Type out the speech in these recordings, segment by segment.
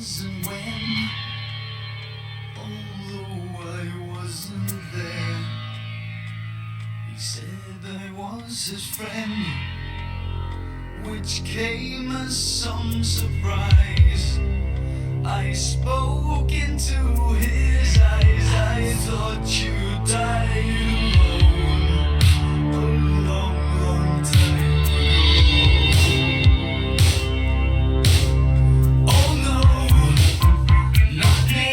was and when, although I wasn't there. He said I was his friend, which came as some surprise. I spoke into his eyes. I thought you died alone a long, long time ago. Oh no, not me.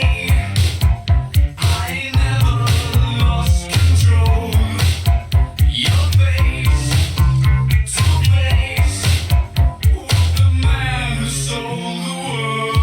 I never lost control. Your face to face with the man who sold the world.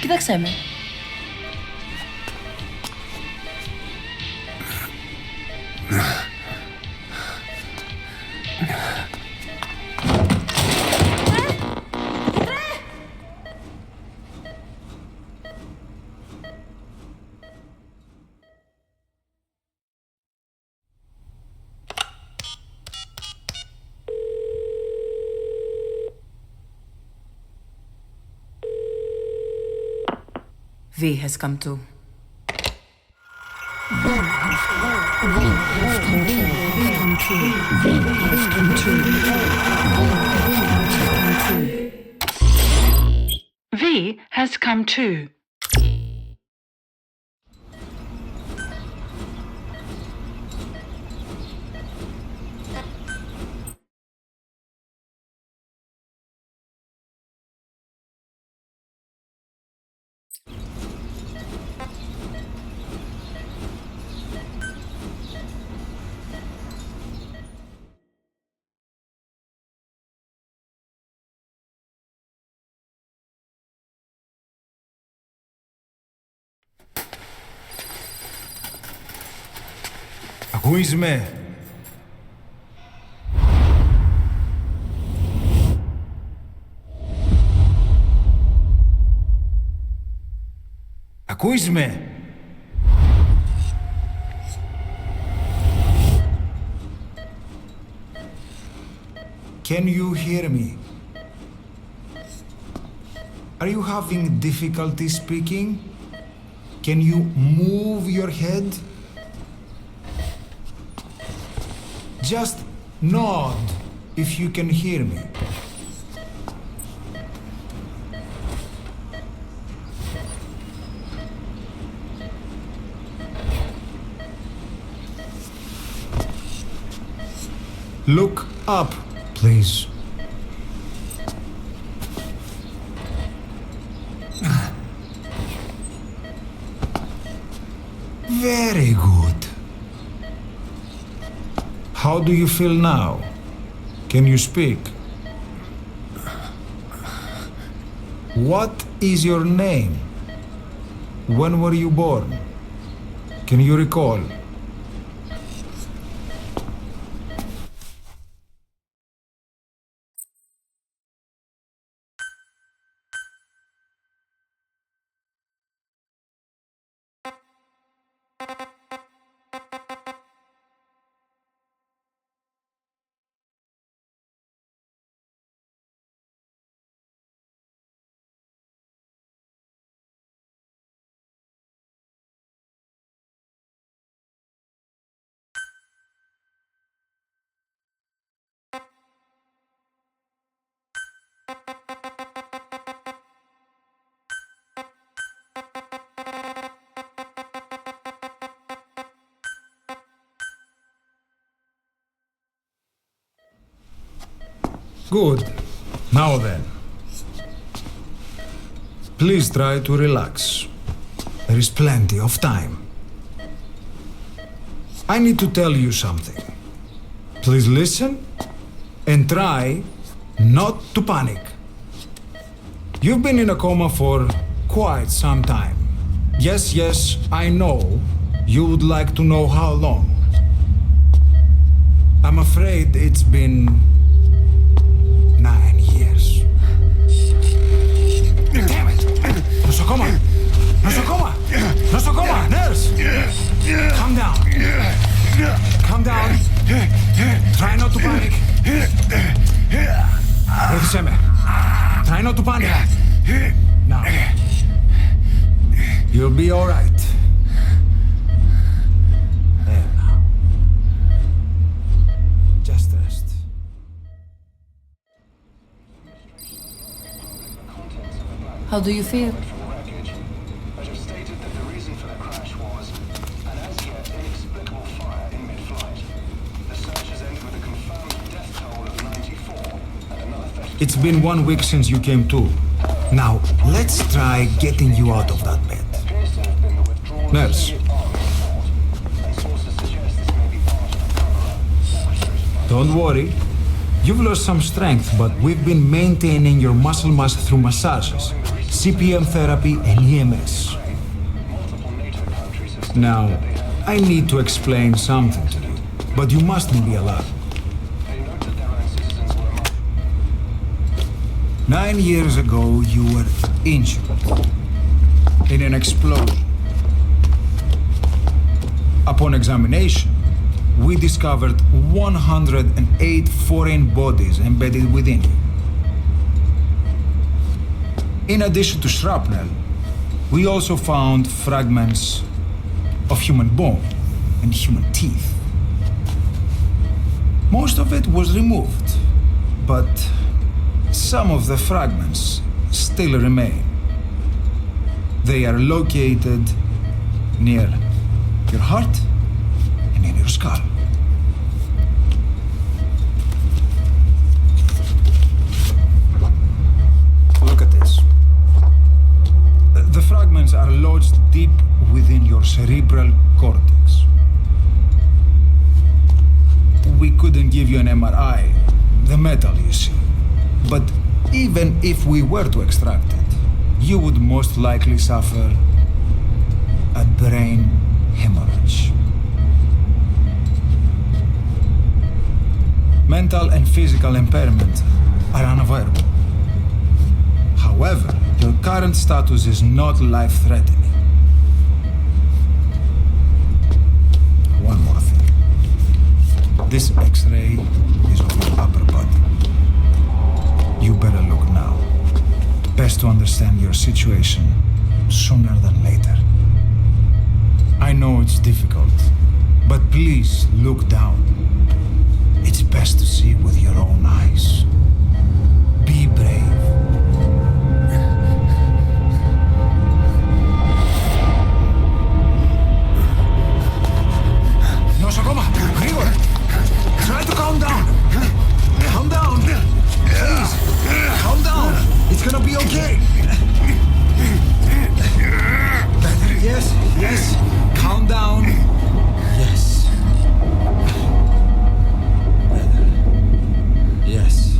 Κοίταξέ με. V has come to. V has come too. Ακούεις με? Ακούεις με? Can you hear me? Are you having difficulty speaking? Can you move your head? Just nod if you can hear me. Look up, please. Very good. How do you feel now? Can you speak? What is your name? When were you born? Can you recall? Good. Now then. Please try to relax. There is plenty of time. I need to tell you something. Please listen and try not to panic. You've been in a coma for quite some time. Yes, I know you would like to know how long. I'm afraid it's been 9 years. Damn it! Nosocoma! Nosocoma! Nosocoma! Nurse! Calm down. Calm down. Try not to panic. Ρώτησέ Try not to panic. Now. You'll be all right. There now. Just rest. How do you feel? But have stated that the reason for the crash was an as yet inexplicable fire in mid-flight. The search has ended with a confirmed death toll of 94 and another 30. It's been 1 week since you came to. Now, let's try getting you out of that bed. Appears to have been the withdrawal Nurse. of the army report, and sources suggest this may be part of a cover-up orchestrated by Don't worry. You've lost some strength, but we've been maintaining your muscle mass through massages, CPM therapy, and EMS. multiple NATO countries have Now, I need to explain something to you, but you mustn't be alarmed. they noted their own citizens were among 9 years ago, you were injured in an explosion. Upon examination, we discovered 108 foreign bodies embedded within you. In addition to shrapnel, we also found fragments of human bone and human teeth. Most of it was removed, but some of the fragments still remain. They are located near your heart and in your skull. Look at this. The fragments are lodged deep within your cerebral cortex. We couldn't give you an MRI, the metal, you see. But even if we were to extract it, you would most likely suffer a brain hemorrhage. Mental and physical impairment are unavoidable. However, your current status is not life-threatening. One more thing. This X-ray is of your upper body. You better look now. Best to understand your situation sooner than later. I know it's difficult, but please look down. It's best to see with your own eyes. Be brave. Nosocoma, Grigor, try to calm down. Calm down. Please, calm down. It's gonna be okay. Better, yes. Calm down. Yes. Better. Yes.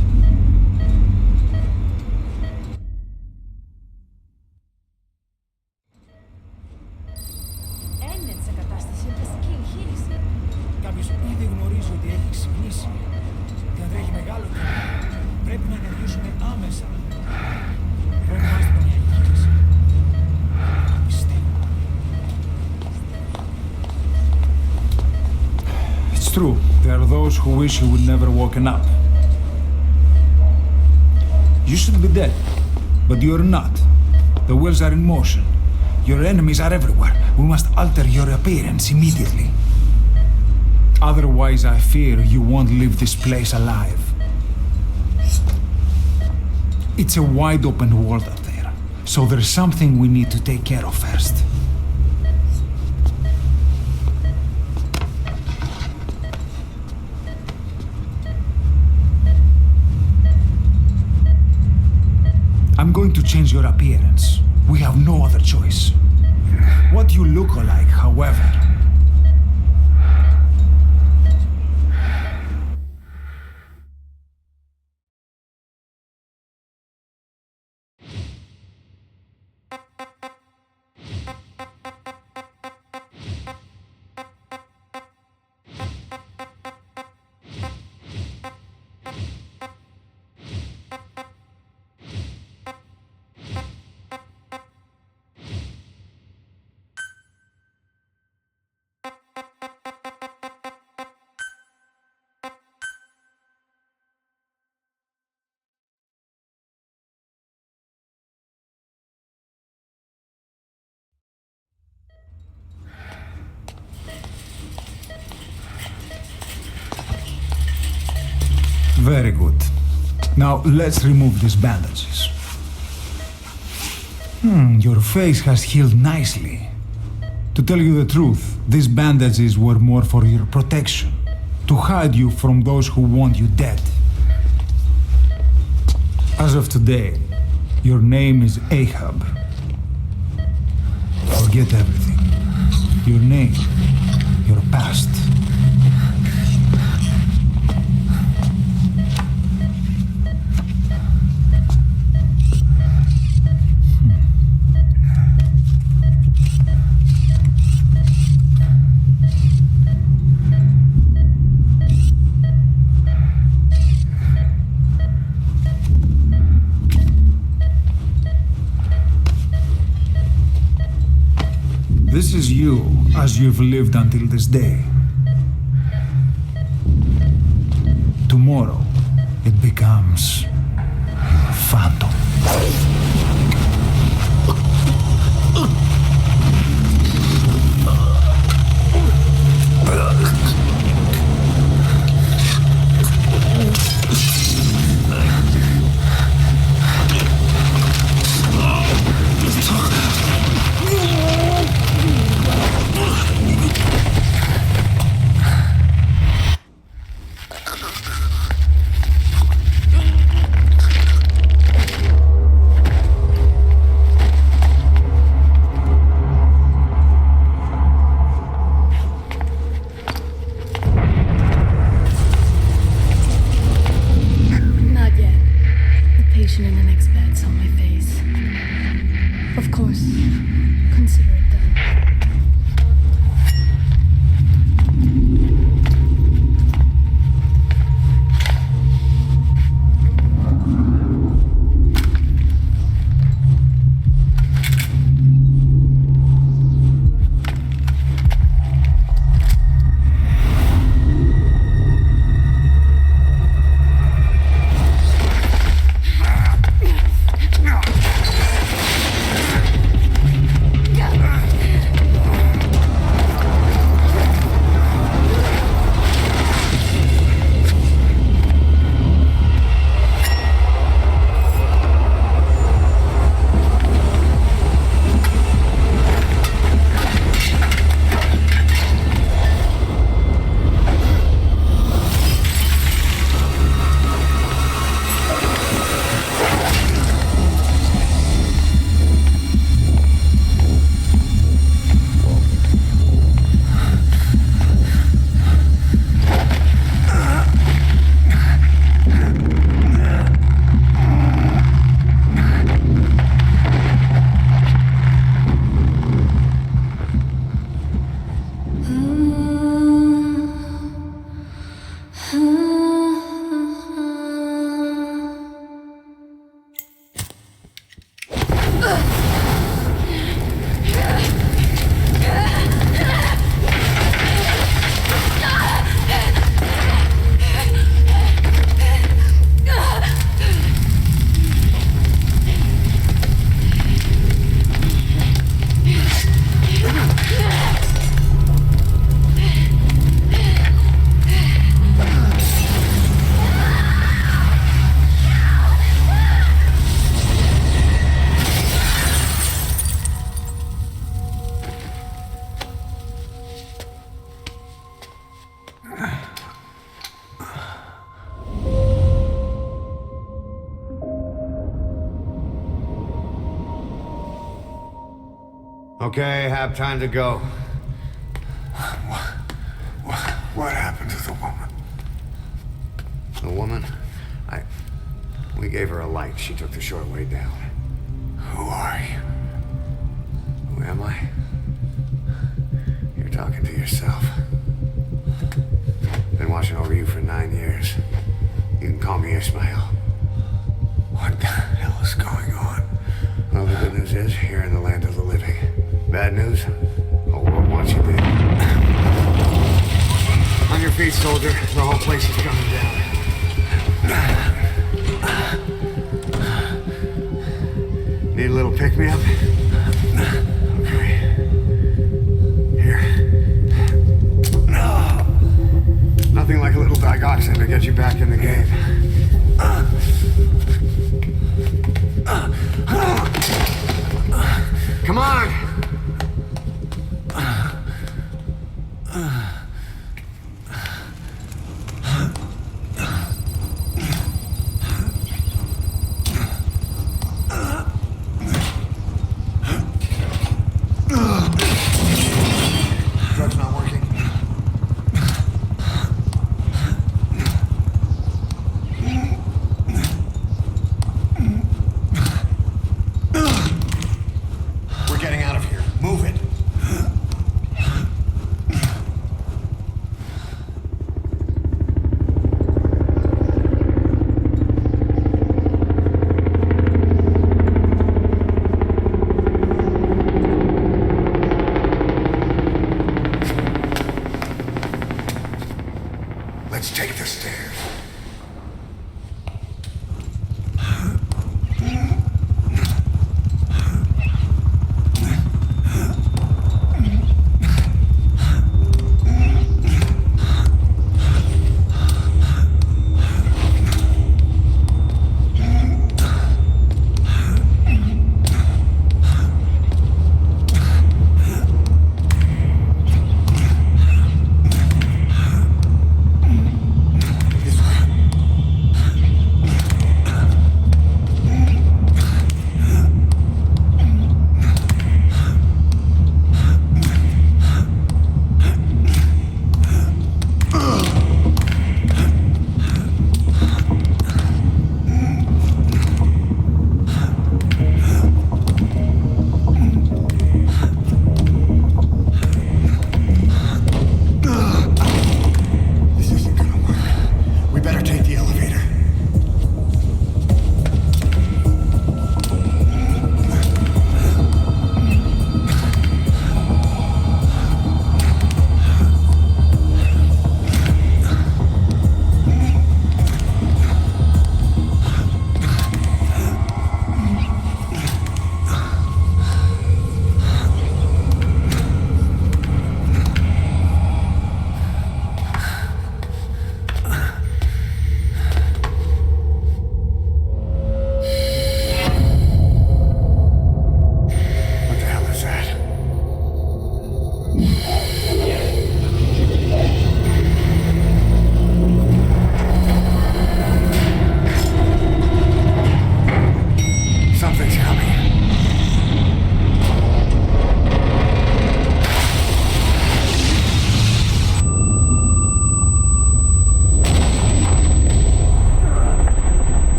Κάποιος ήδη γνωρίζει ότι έχει ξυπνήσει και αν τρέχει μεγάλο κίνδυνο, πρέπει να ενεργήσουμε άμεσα. Πρέπει να είμαστε μια εγχείρηση. Πιστεύω. It's true. There are those who wish you would never woken up. You should be dead, but you're not. The wheels are in motion. Your enemies are everywhere. We must alter your appearance immediately. Otherwise, I fear you won't leave this place alive. It's a wide open world up there, so there's something we need to take care of first. I'm going to change your appearance. We have no other choice. What you look like, however, very good. Now let's remove these bandages. Your face has healed nicely. To tell you the truth, these bandages were more for your protection, to hide you from those who want you dead. As of today, your name is Ahab. Forget everything. Your name, your past. This is you as you've lived until this day. Tomorrow, it becomes your phantom. Okay, have time to go. What happened to the woman? The woman? We gave her a light. She took the short way down. Who are you? Who am I? You're talking to yourself. Been watching over you for 9 years. You can call me Ishmael. What the hell is going on? Well, the good news is, you're in the land of the living. Bad news? The world wants you dead. On your feet, soldier. The whole place is coming down. Need a little pick-me-up? Okay. Here. No. Nothing like a little digoxin to get you back in the game. Come on!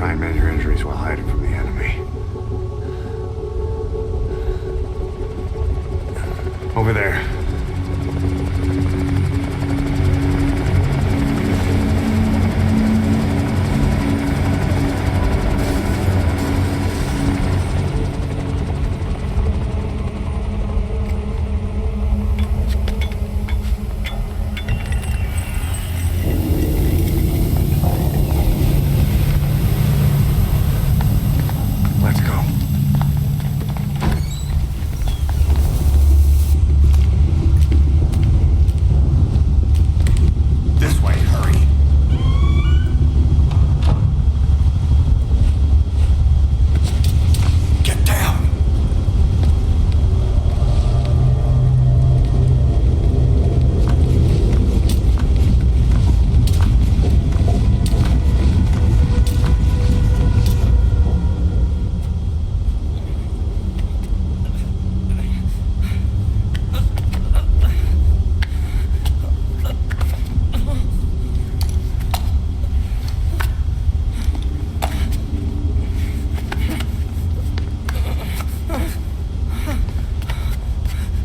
try and mend your injuries while hiding from the enemy. Over there. Let's go. This way, hurry. Get down.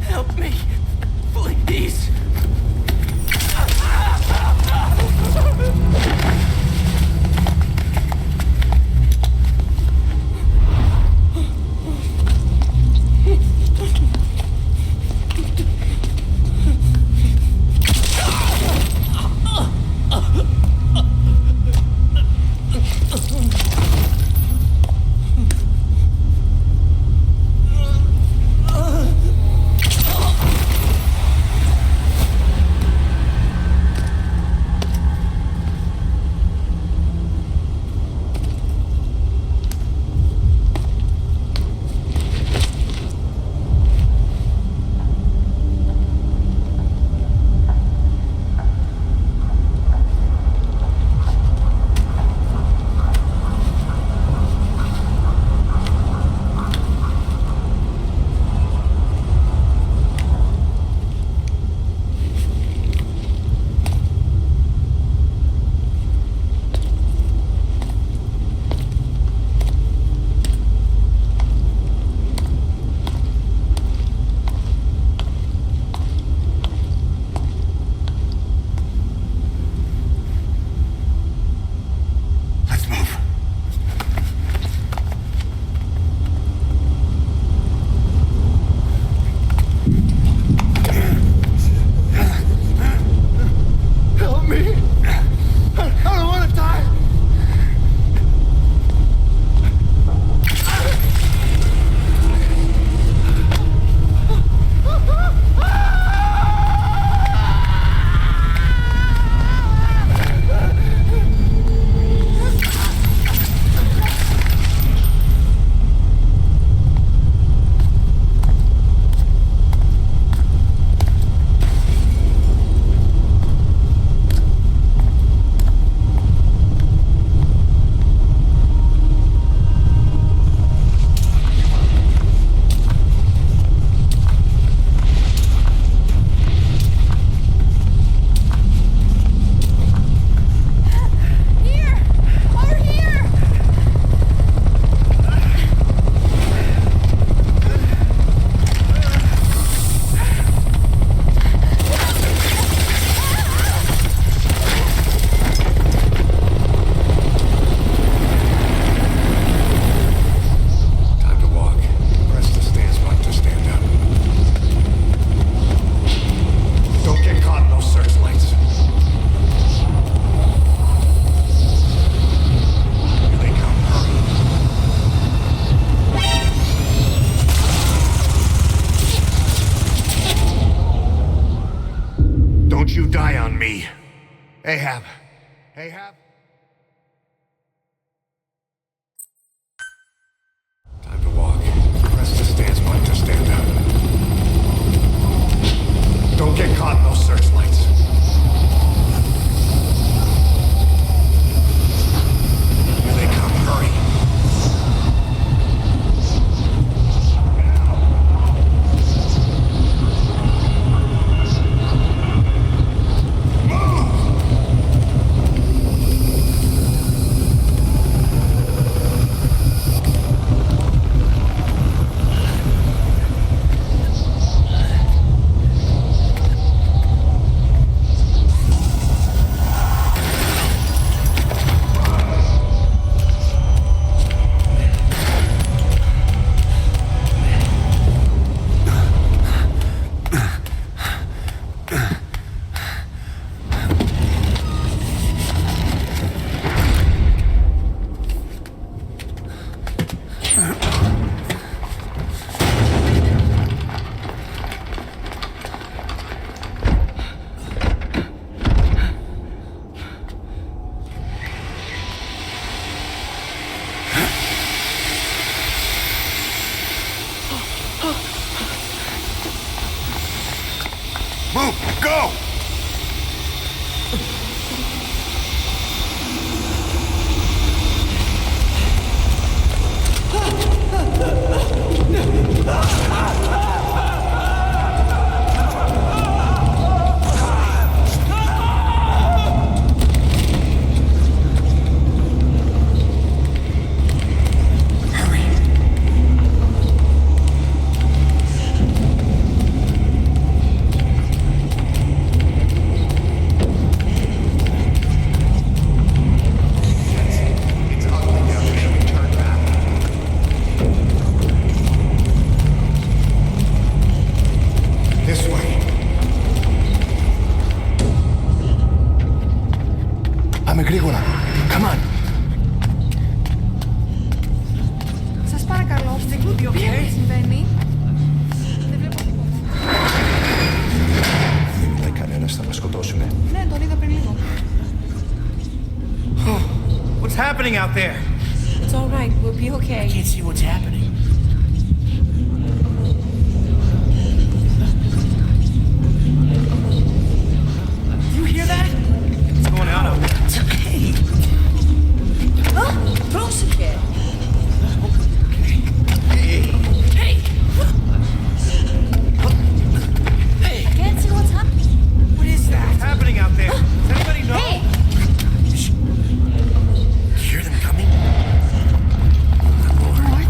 Help me, please. Let's move. Help me. I don't want to die. Here! Over here! Time to walk. Press the stance button to stand up. Don't get caught in those searchlights. Here they come. Hurry. Don't you die on me. Ahab. Ahab? Time to walk. Press the stance button to stand up. Don't get caught in those searchlights. Here they come. Hurry. Move! Move! Go! Πάμε γρήγορα. Come on. Σας παρακαλώ, δεν ξέρω τι συμβαίνει. Δεν βλέπω τίποτα. Μην μιλάει κανένας, θα μας σκοτώσουνε. Ναι, τον είδα πριν λίγο. What's happening out there? It's all right, we'll be okay. I can't see what's happening. You hear that? What's going on out there? It's okay. Πρόσεχε! Hey! Hey! Hey! I can't see what's happening. What is that? What's happening out there? Does anybody know? Hey! You hear them coming? Who are they?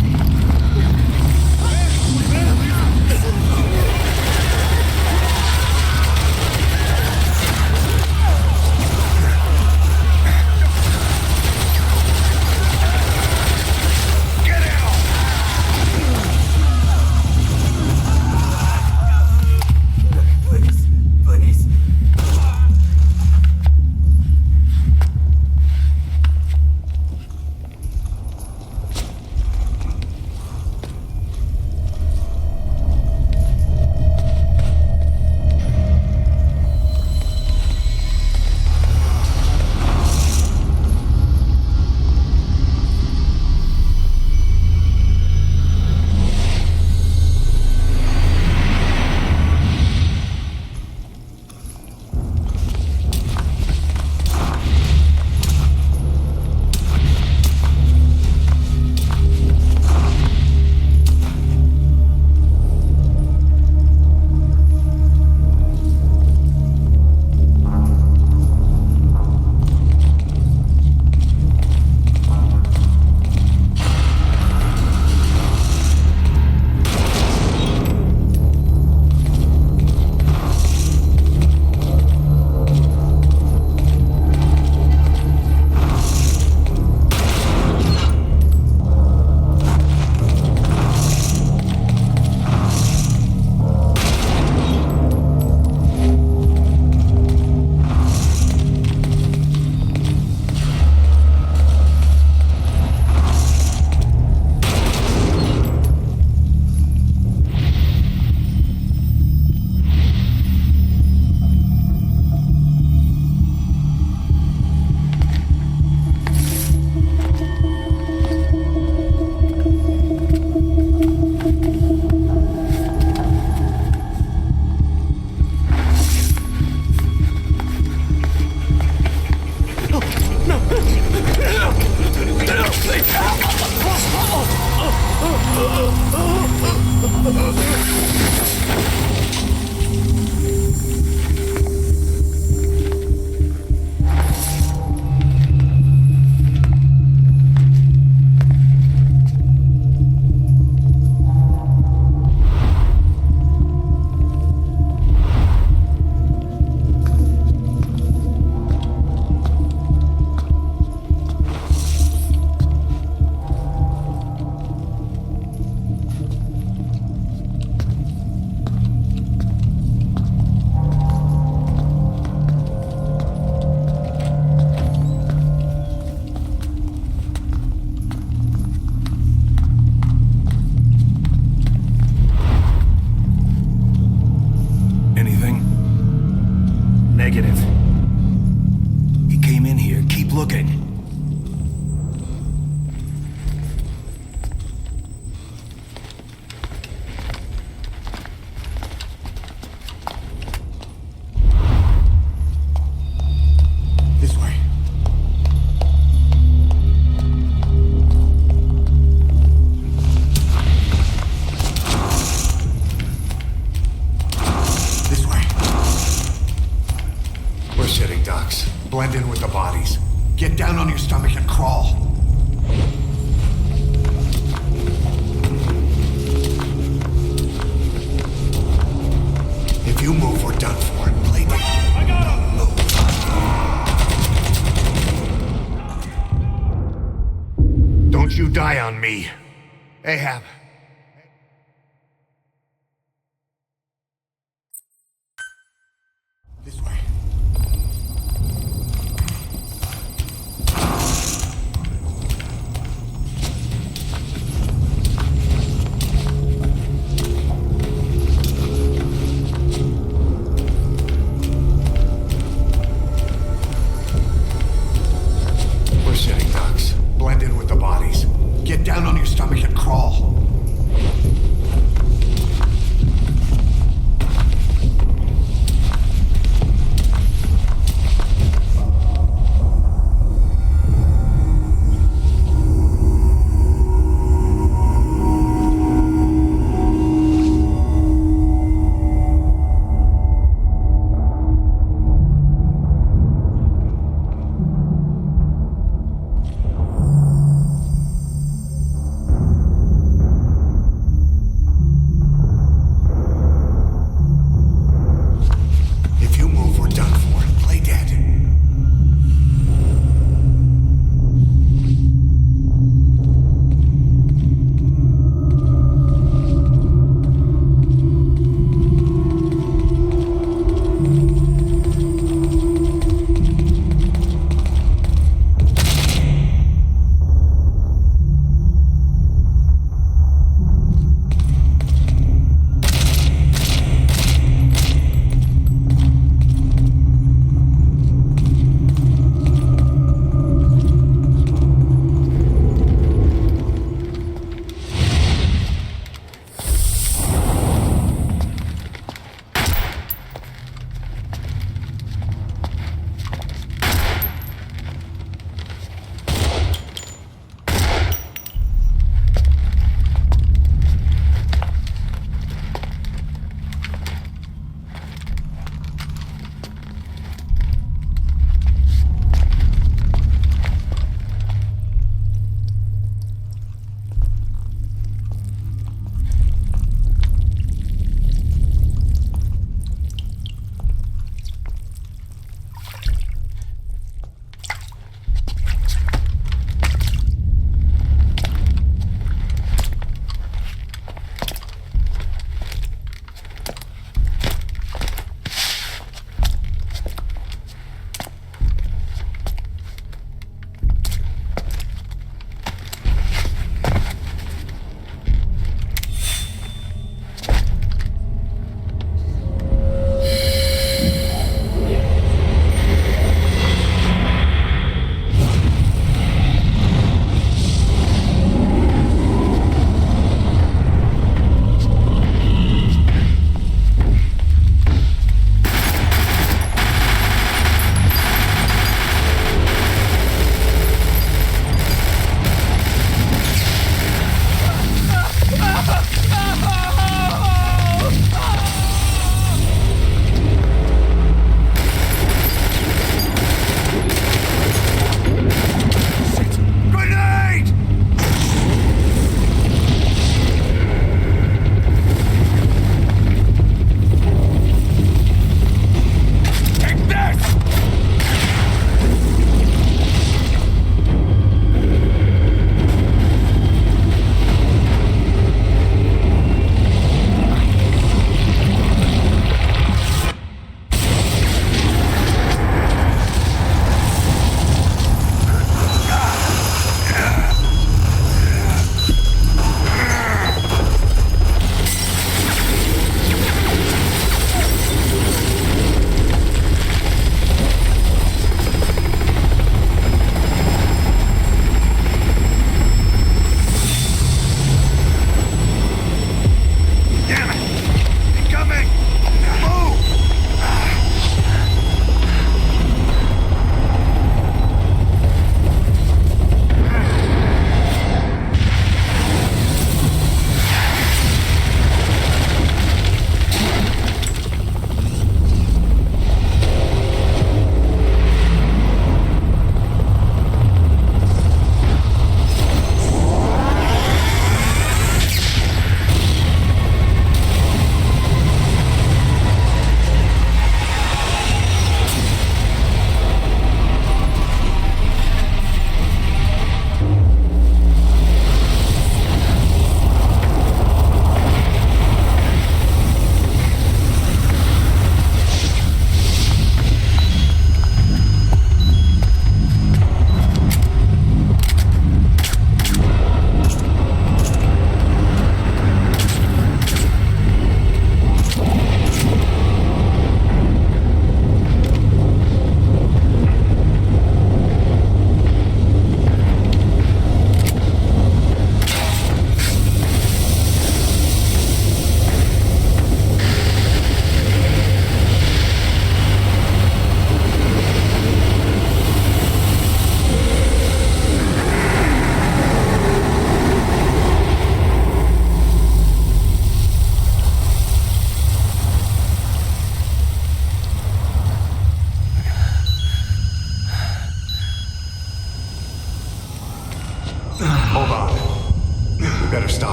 Blend in with the bodies. Get down on your stomach and crawl. If you move, we're done for. Play dead. I got him! Move. Don't you die on me. Ahab. This way. We're sitting ducks. Blend in with the bodies. Get down on your stomach and crawl.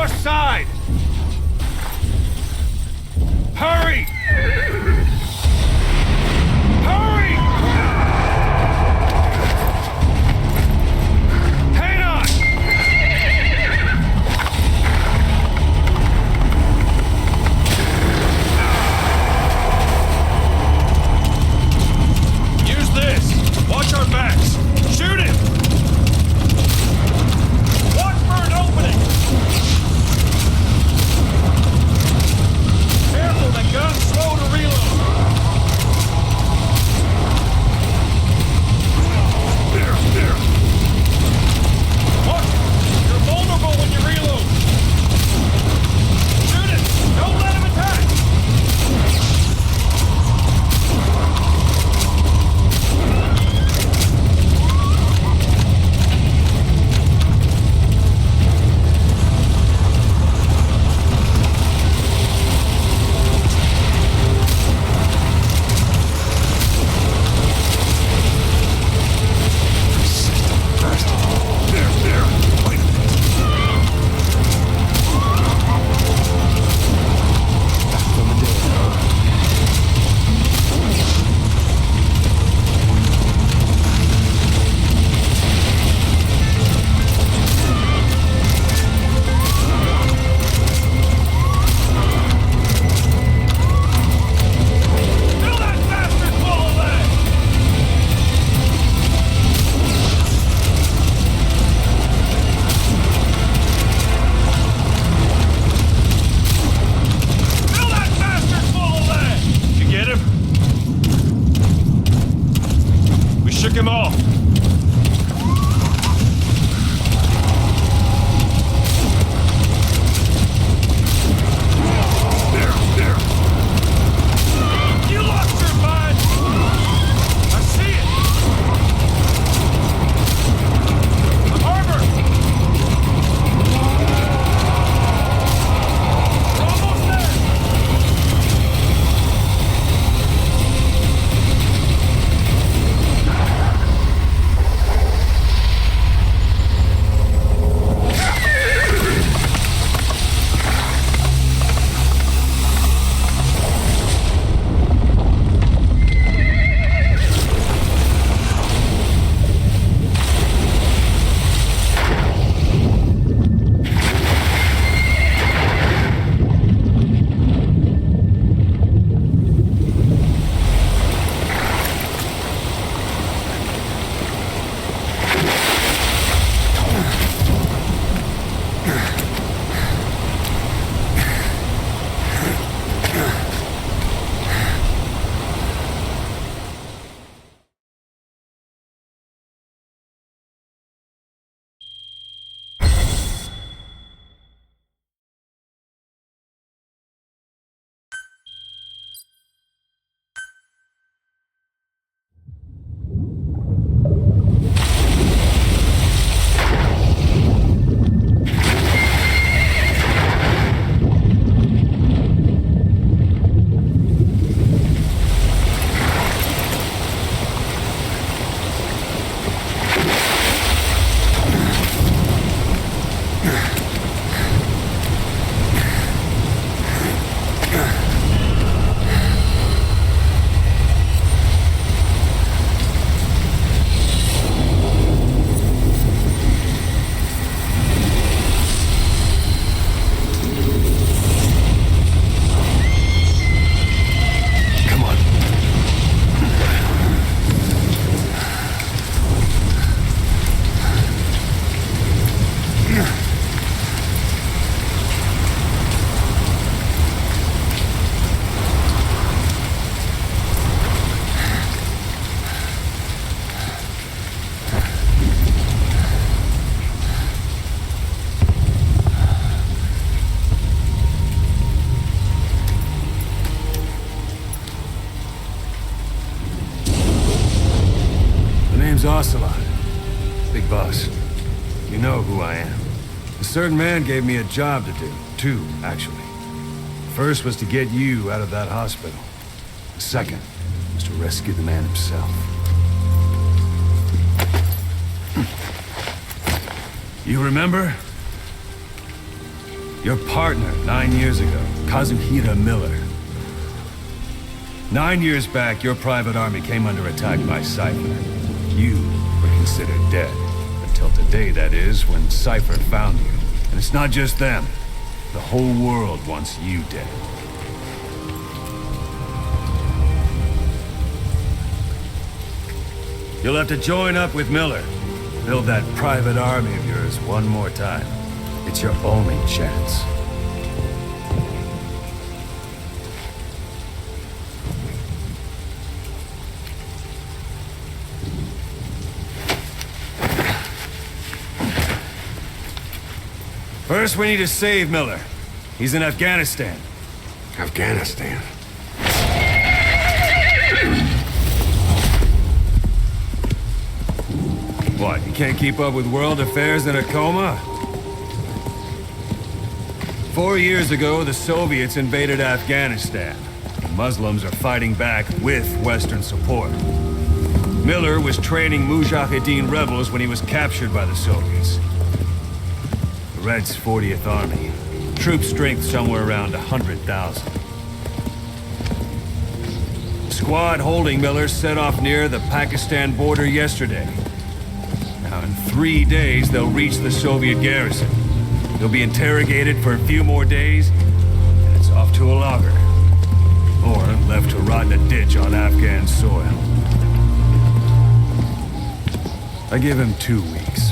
our side! Hurry! Hurry! Hang on! Use this! Watch our backs! Shoot him! Watch for an opening! Careful, the gun's slow to reload! There! Watch it! You're vulnerable when you reload! Shoot it! Don't let him attack! There! Wait a minute. Back from the dead, huh? Fill that bastard full of lead! Fill that bastard full of lead! You get him? We shook him off. There. You lost your mind! I see it! The harbor! We're almost there! Ocelot. Big boss. You know who I am. A certain man gave me a job to do. Two, actually. First was to get you out of that hospital. The second was to rescue the man himself. You remember? Your partner 9 years ago, Kazuhira Miller. 9 years back, your private army came under attack by Cypher. You were considered dead. Until today, that is, when Cypher found you. And it's not just them. The whole world wants you dead. You'll have to join up with Miller. Build that private army of yours one more time. It's your only chance. First, we need to save Miller. He's in Afghanistan. Afghanistan. What, you can't keep up with world affairs in a coma? 4 years ago, the Soviets invaded Afghanistan. The Muslims are fighting back with Western support. Miller was training Mujahideen rebels when he was captured by the Soviets. The Reds' 40th Army. Troop strength somewhere around 100,000. The squad holding Miller set off near the Pakistan border yesterday. Now, in 3 days, they'll reach the Soviet garrison. They'll be interrogated for a few more days, and it's off to a lager. Or left to rot in a ditch on Afghan soil. I give him 2 weeks.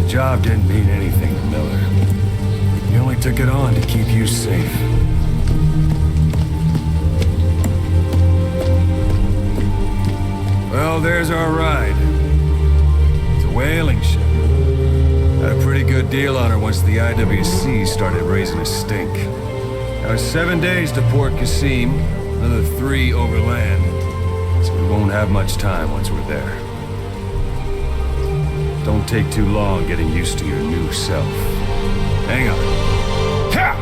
The job didn't mean anything to Miller. He only took it on to keep you safe. Well, there's our ride. It's a whaling ship. Had a pretty good deal on her once the IWC started raising a stink. Now it's 7 days to Port Qasim, another 3 overland. So we won't have much time once we're there. Don't take too long getting used to your new self. Hang on. Ha!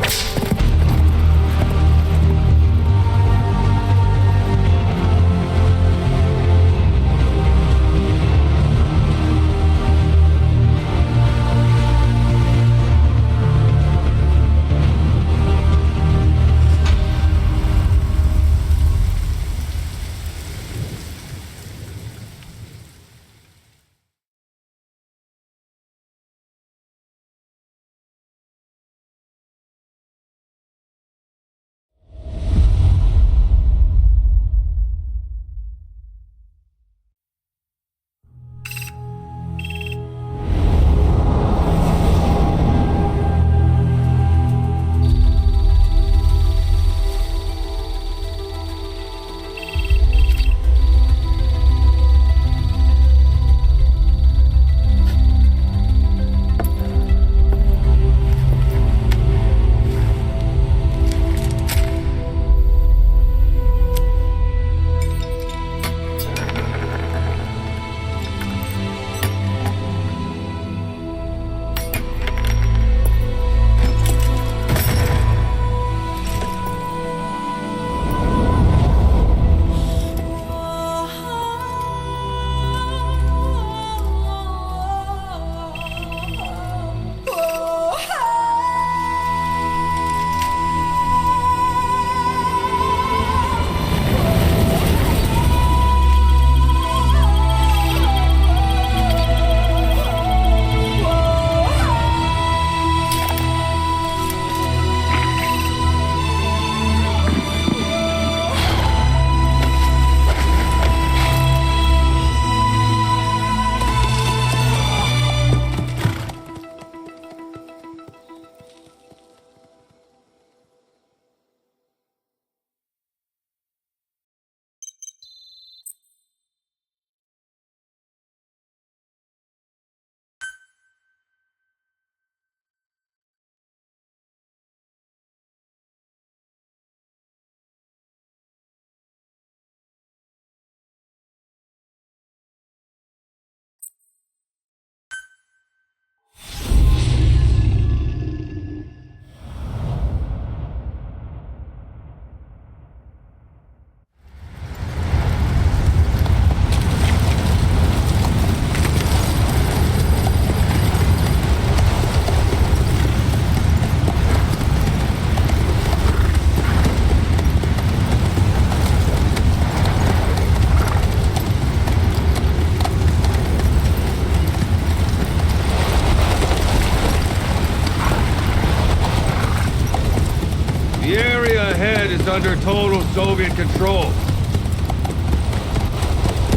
under total Soviet control.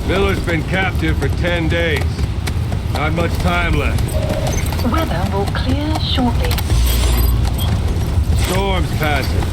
Miller's been captive for 10 days. Not much time left. Weather will clear shortly. Storm's passing.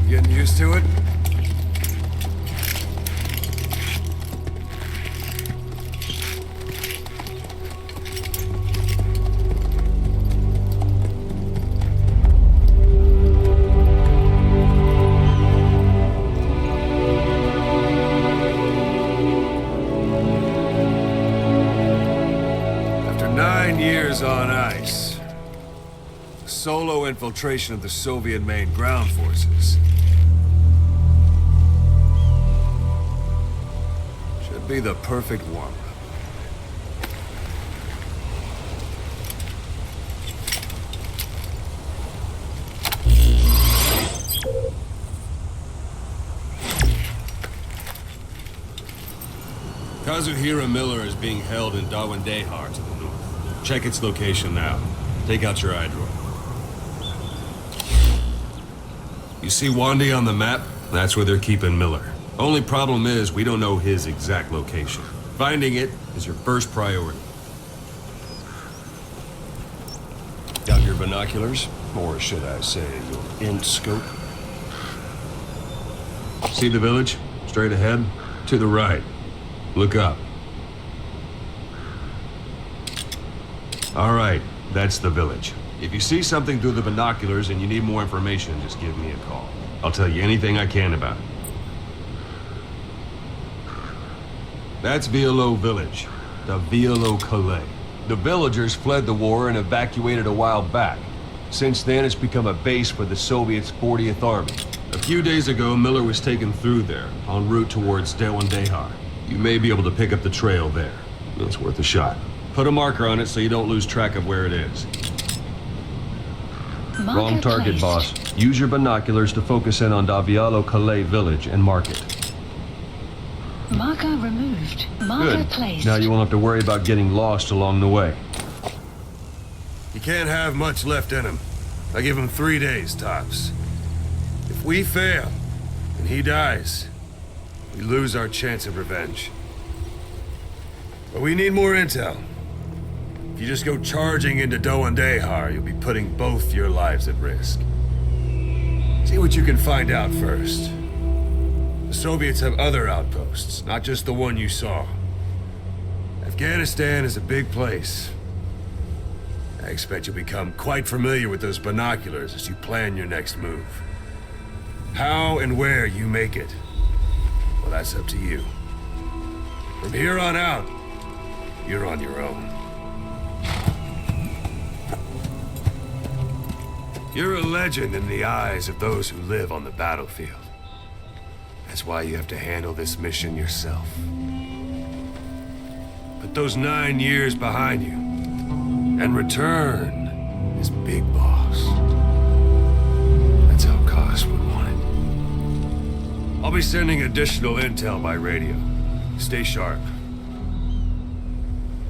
Getting used to it? After 9 years on ice, the solo infiltration of the Soviet main ground forces should be the perfect warm-up. Kazuhira Miller is being held in Dawandehar to the north. Check its location now. Take out your eye droid. You see Wandy on the map? That's where they're keeping Miller. Only problem is, we don't know his exact location. Finding it is your first priority. Got your binoculars? Or should I say, your int-scope? See the village? Straight ahead? To the right. Look up. All right, that's the village. If you see something through the binoculars and you need more information, just give me a call. I'll tell you anything I can about it. That's Violo Village, the Violo Calais. The villagers fled the war and evacuated a while back. Since then, it's become a base for the Soviets' 40th Army. A few days ago, Miller was taken through there, en route towards Dawandehar. You may be able to pick up the trail there. It's worth a shot. Put a marker on it so you don't lose track of where it is. Marker Wrong target, placed. boss. Use your binoculars to focus in on Davialo Calais village and mark it. Marker removed. Marker Good. placed. Now you won't have to worry about getting lost along the way. He can't have much left in him. I give him 3 days, tops. If we fail, and he dies, we lose our chance of revenge. But we need more intel. If you just go charging into Dawandehar, you'll be putting both your lives at risk. See what you can find out first. The Soviets have other outposts, not just the one you saw. Afghanistan is a big place. I expect you'll become quite familiar with those binoculars as you plan your next move. How and where you make it, well, that's up to you. From here on out, you're on your own. You're a legend in the eyes of those who live on the battlefield. That's why you have to handle this mission yourself. Put those 9 years behind you, and return as Big Boss. That's how Koss would want it. I'll be sending additional intel by radio. Stay sharp.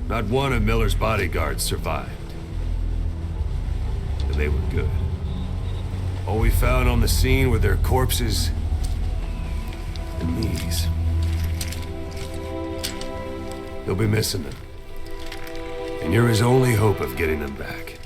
Not one of Miller's bodyguards survived. And they were good. All we found on the scene were their corpses and knees. You'll be missing them. And you're his only hope of getting them back.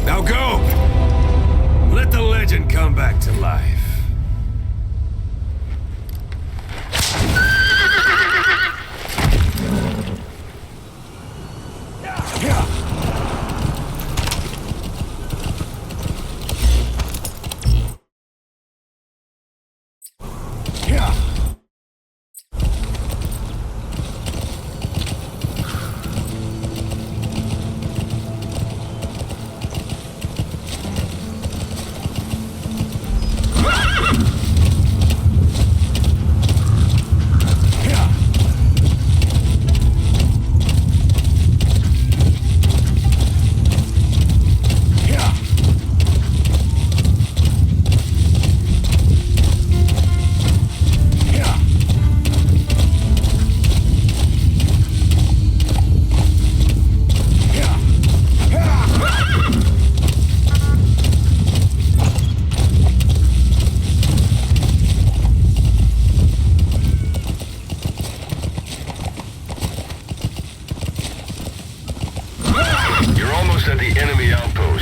Now go! Let the legend come back to life.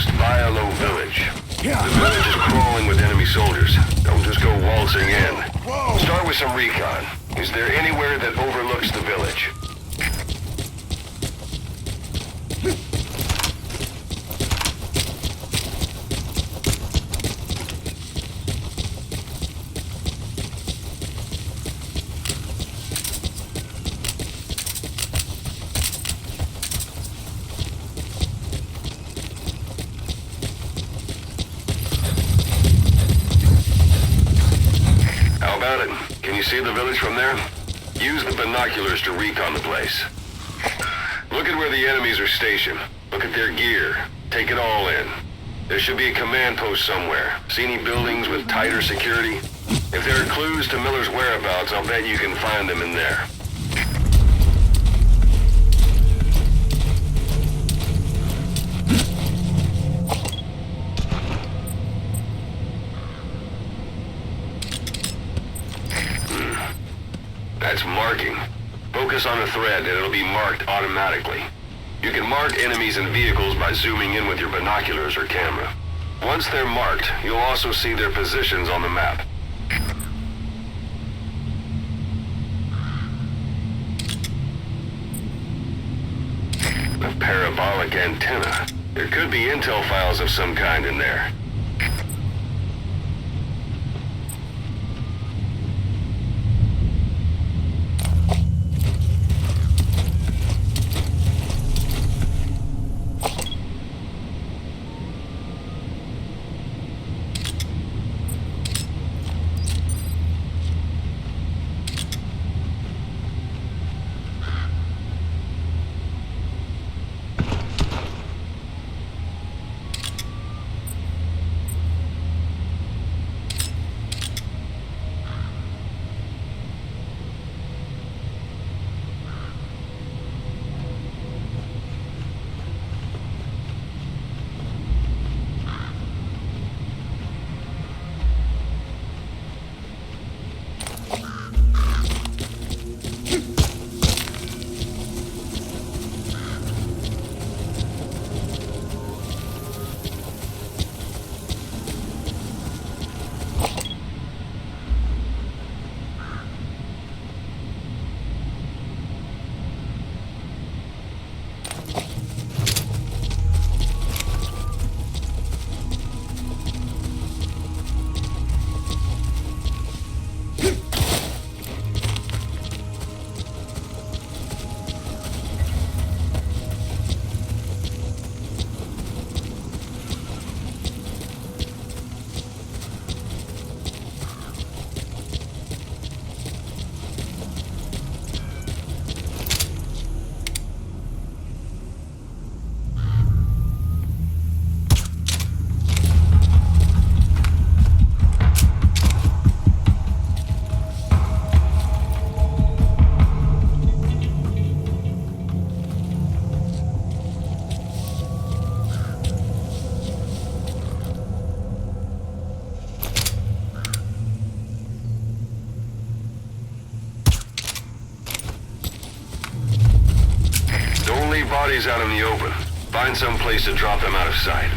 outpost, Bialo Village. The village is crawling with enemy soldiers. Don't just go waltzing in. Start with some recon. Is there anywhere that overlooks the village? How about it? Can you see the village from there? Use the binoculars to recon the place. Look at where the enemies are stationed. Look at their gear. Take it all in. There should be a command post somewhere. See any buildings with tighter security? If there are clues to Miller's whereabouts, I'll bet you can find them in there. That's marking. Focus on a thread and it'll be marked automatically. You can mark enemies and vehicles by zooming in with your binoculars or camera. Once they're marked, you'll also see their positions on the map. A parabolic antenna. There could be intel files of some kind in there. Bodies out in the open. Find some place to drop them out of sight.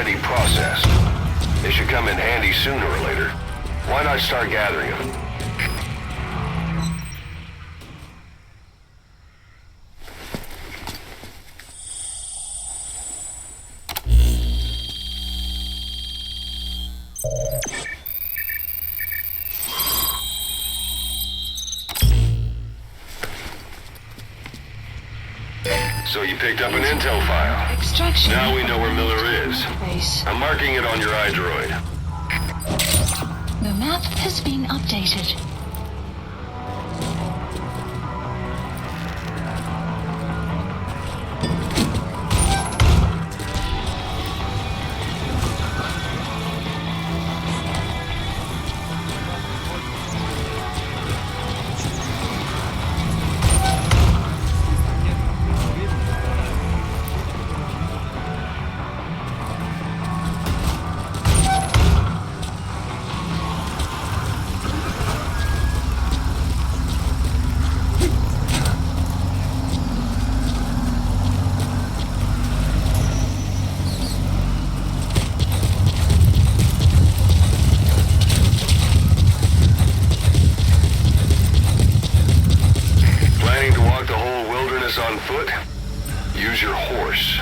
already processed. They should come in handy sooner or later. Why not start gathering them? So you picked up an intel file. Extraction. Now we know where Miller is. Base. I'm marking it on your iDroid. The map has been updated. On foot? Use your horse.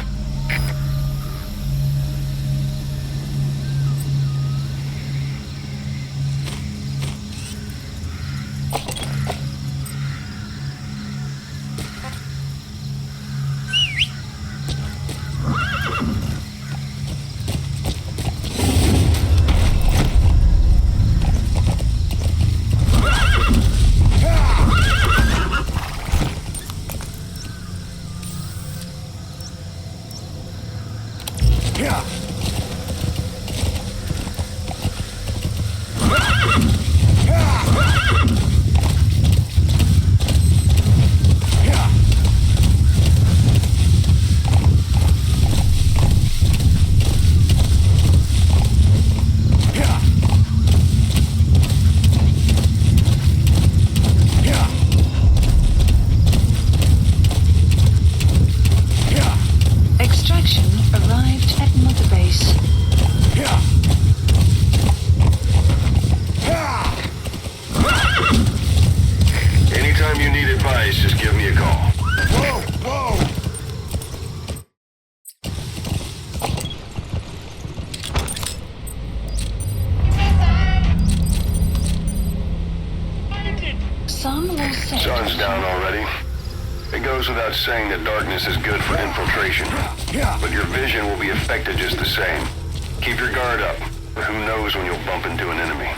Just give me a call. Whoa, whoa! Some will say... Sun's down already. It goes without saying that darkness is good for infiltration. But your vision will be affected just the same. Keep your guard up, or who knows when you'll bump into an enemy.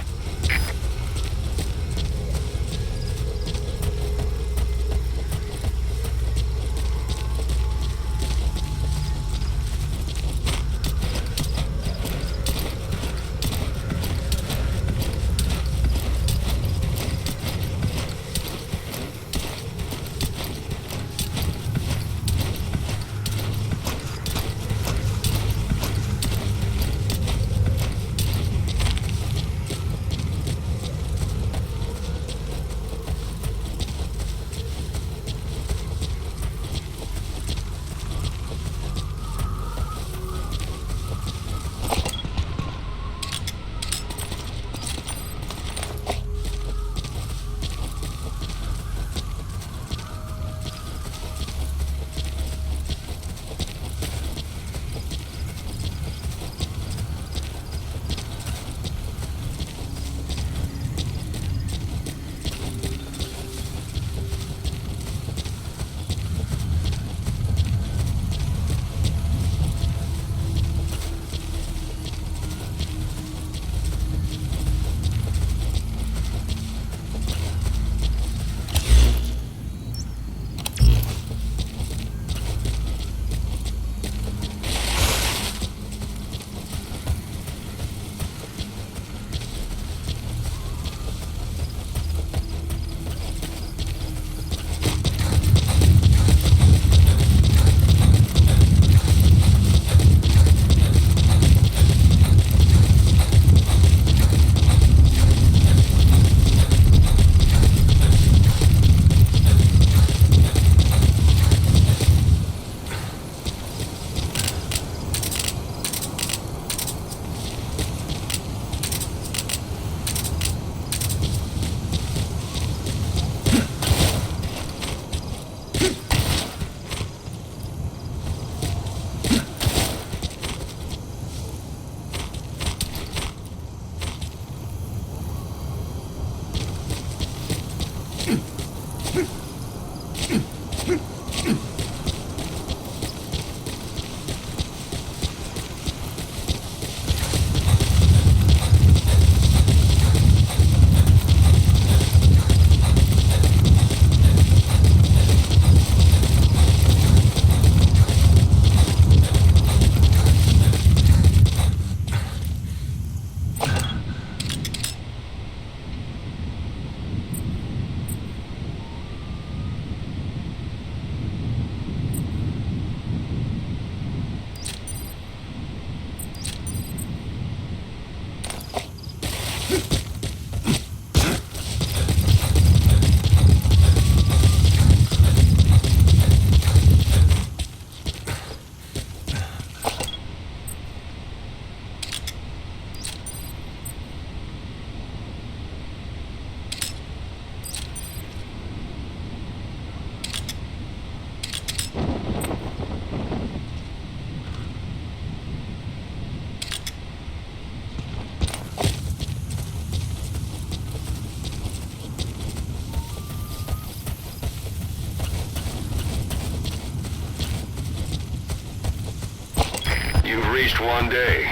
reached one day.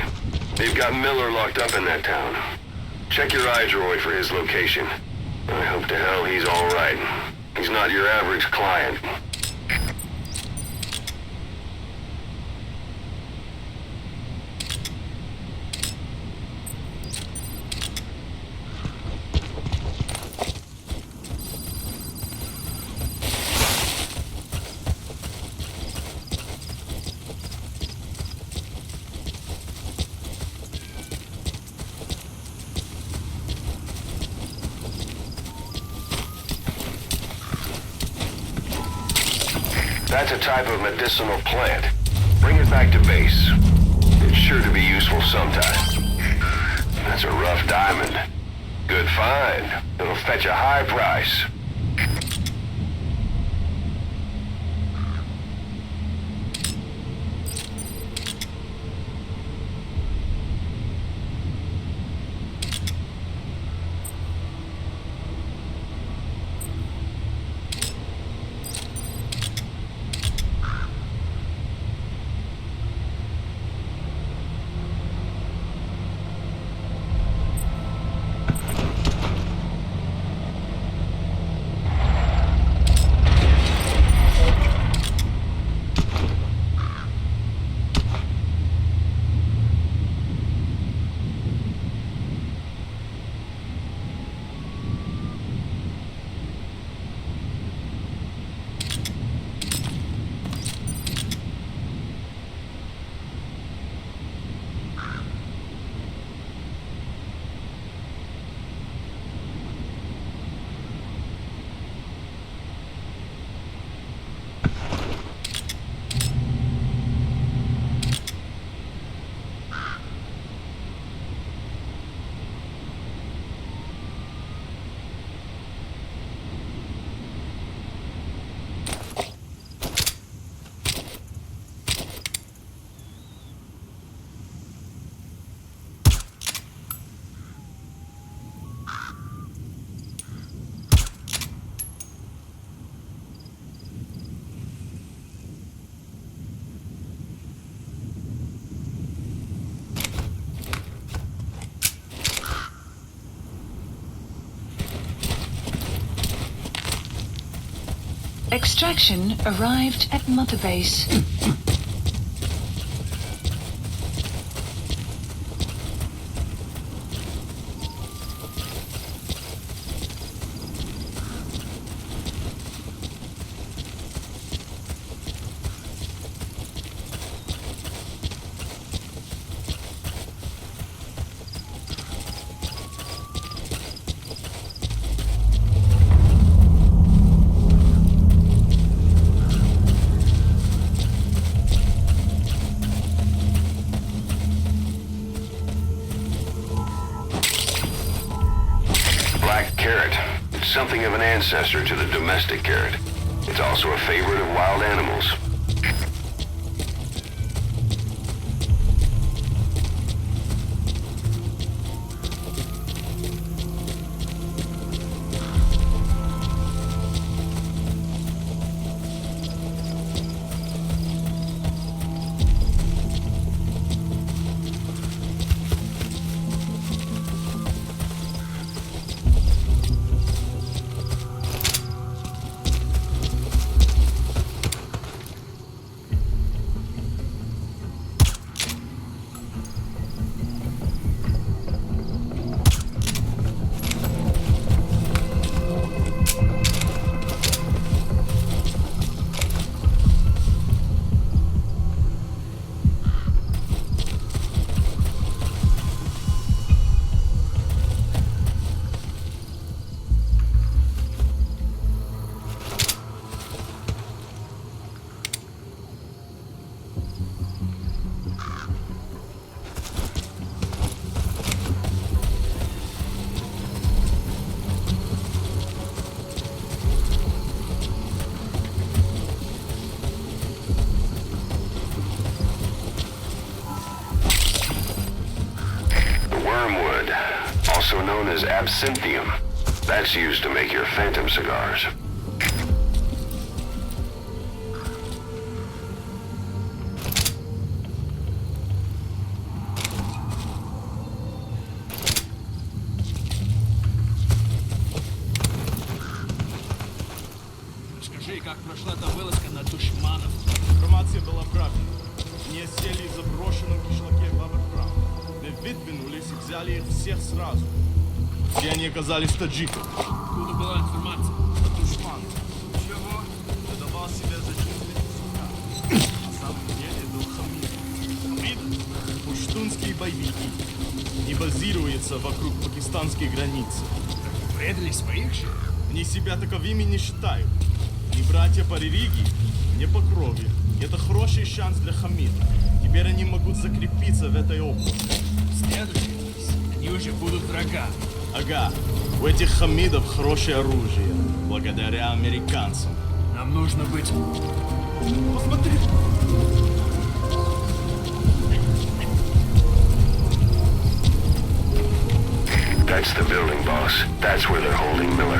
They've got Miller locked up in that town. Check your iDroid for his location. I hope to hell he's all right. He's not your average client. That's a type of medicinal plant. Bring it back to base. It's sure to be useful sometime. That's a rough diamond. Good find. It'll fetch a high price. Extraction arrived at Mother Base. Something of an ancestor to the domestic carrot. It's also a favorite of wild animals. Also known as absinthium. That's used to make your phantom cigars. Расскажи, как прошла та вылазка на душманов. Информация была правильной. Они осели в заброшенном кишлаке Бабр-Крам. Мы выдвинулись и взяли их всех сразу. Все они оказались таджиками. Откуда была информация? От душмана. Чего? Выдавал себя за чужого. На самом деле был Хамид. Хамид? Пуштунские боевики. Не базируется вокруг пакистанской границы. Предали своих же? Они себя таковыми не считают. Ни братья по религии, ни по крови. Это хороший шанс для Хамида. Теперь они могут закрепиться в этой области. Следующие они уже будут врага. Ага, у этих Хамидов хорошее оружие, благодаря американцам. Нам нужно быть... Посмотри! That's the building, boss. That's where they're holding Miller.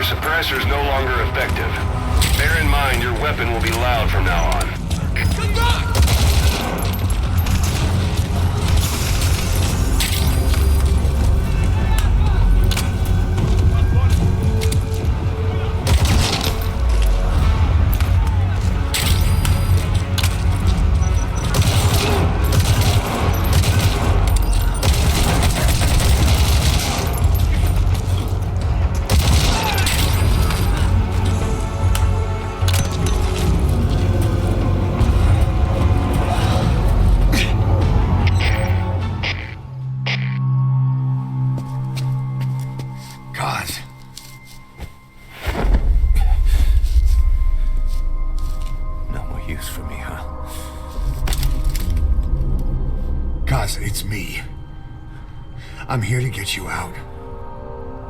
Suppressor's no longer effective. Bear in mind, your weapon will be loud from now on. It's me. I'm here to get you out.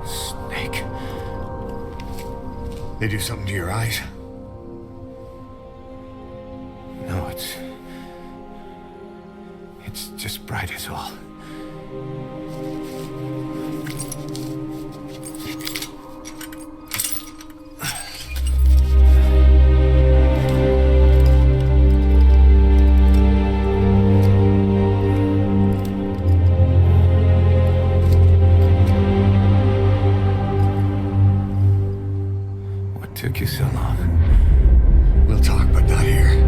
Snake. They do something to your eyes? No, it's just bright is all. Took you so long. We'll talk, but not here.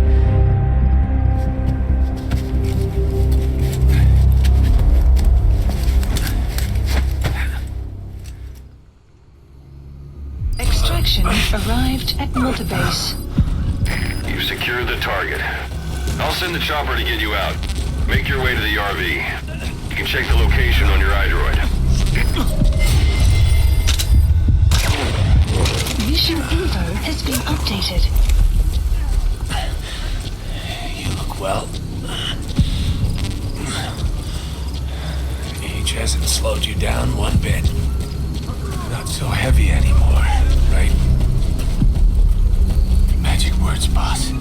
Extraction arrived at Mother Base. You've secured the target. I'll send the chopper to get you out. Make your way to the RV. You can check the location on your iDroid. Mission info has been updated. You look well. Age hasn't slowed you down one bit. Not so heavy anymore, right? Magic words, boss.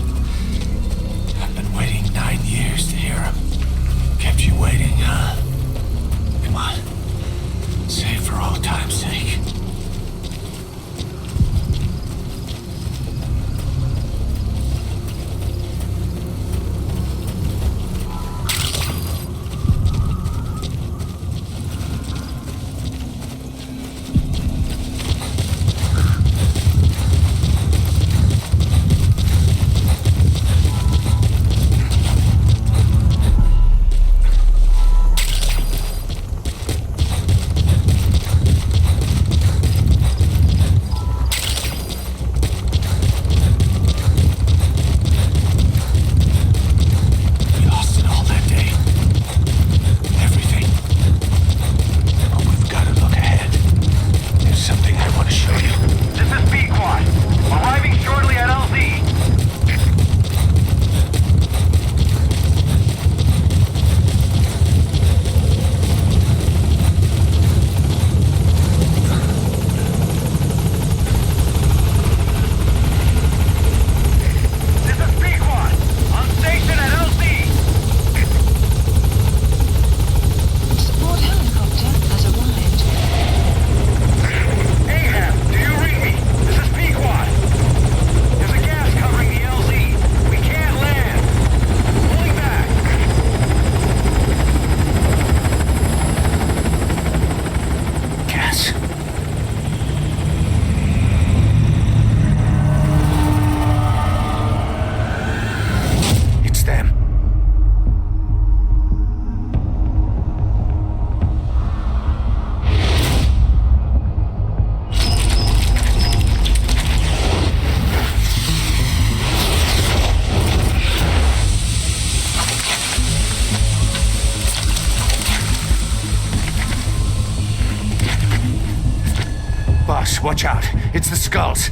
watch out. It's the skulls.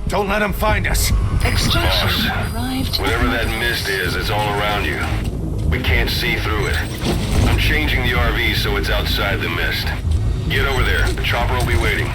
Don't let them find us. Extraction Boss, arrived. whatever that mist is, it's all around you. We can't see through it. I'm changing the RV so it's outside the mist. Get over there. The chopper will be waiting.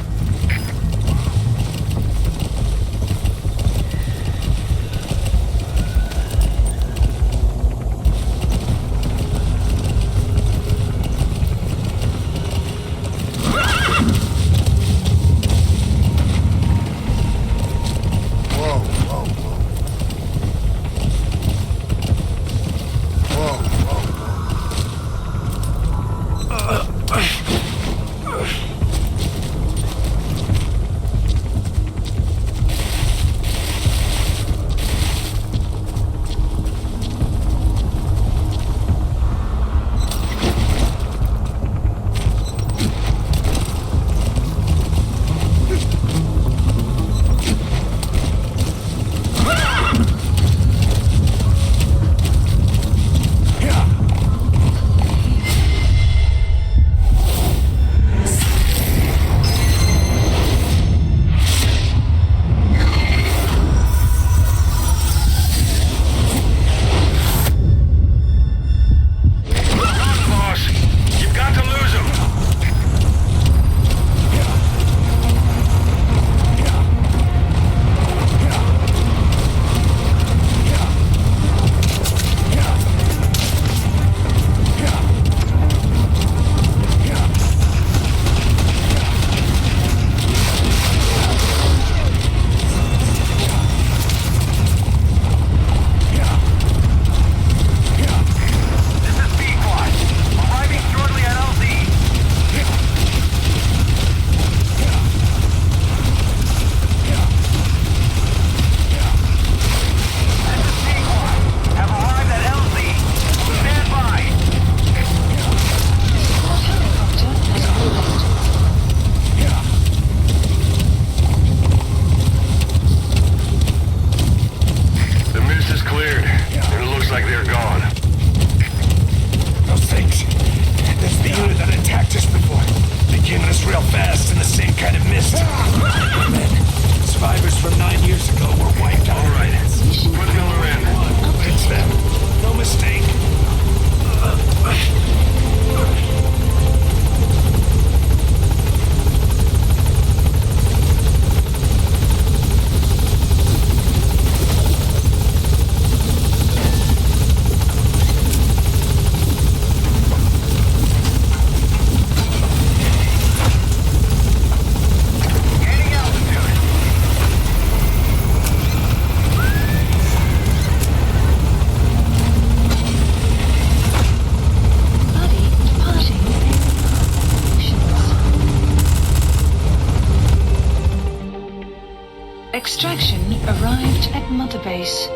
Extraction arrived at Mother Base.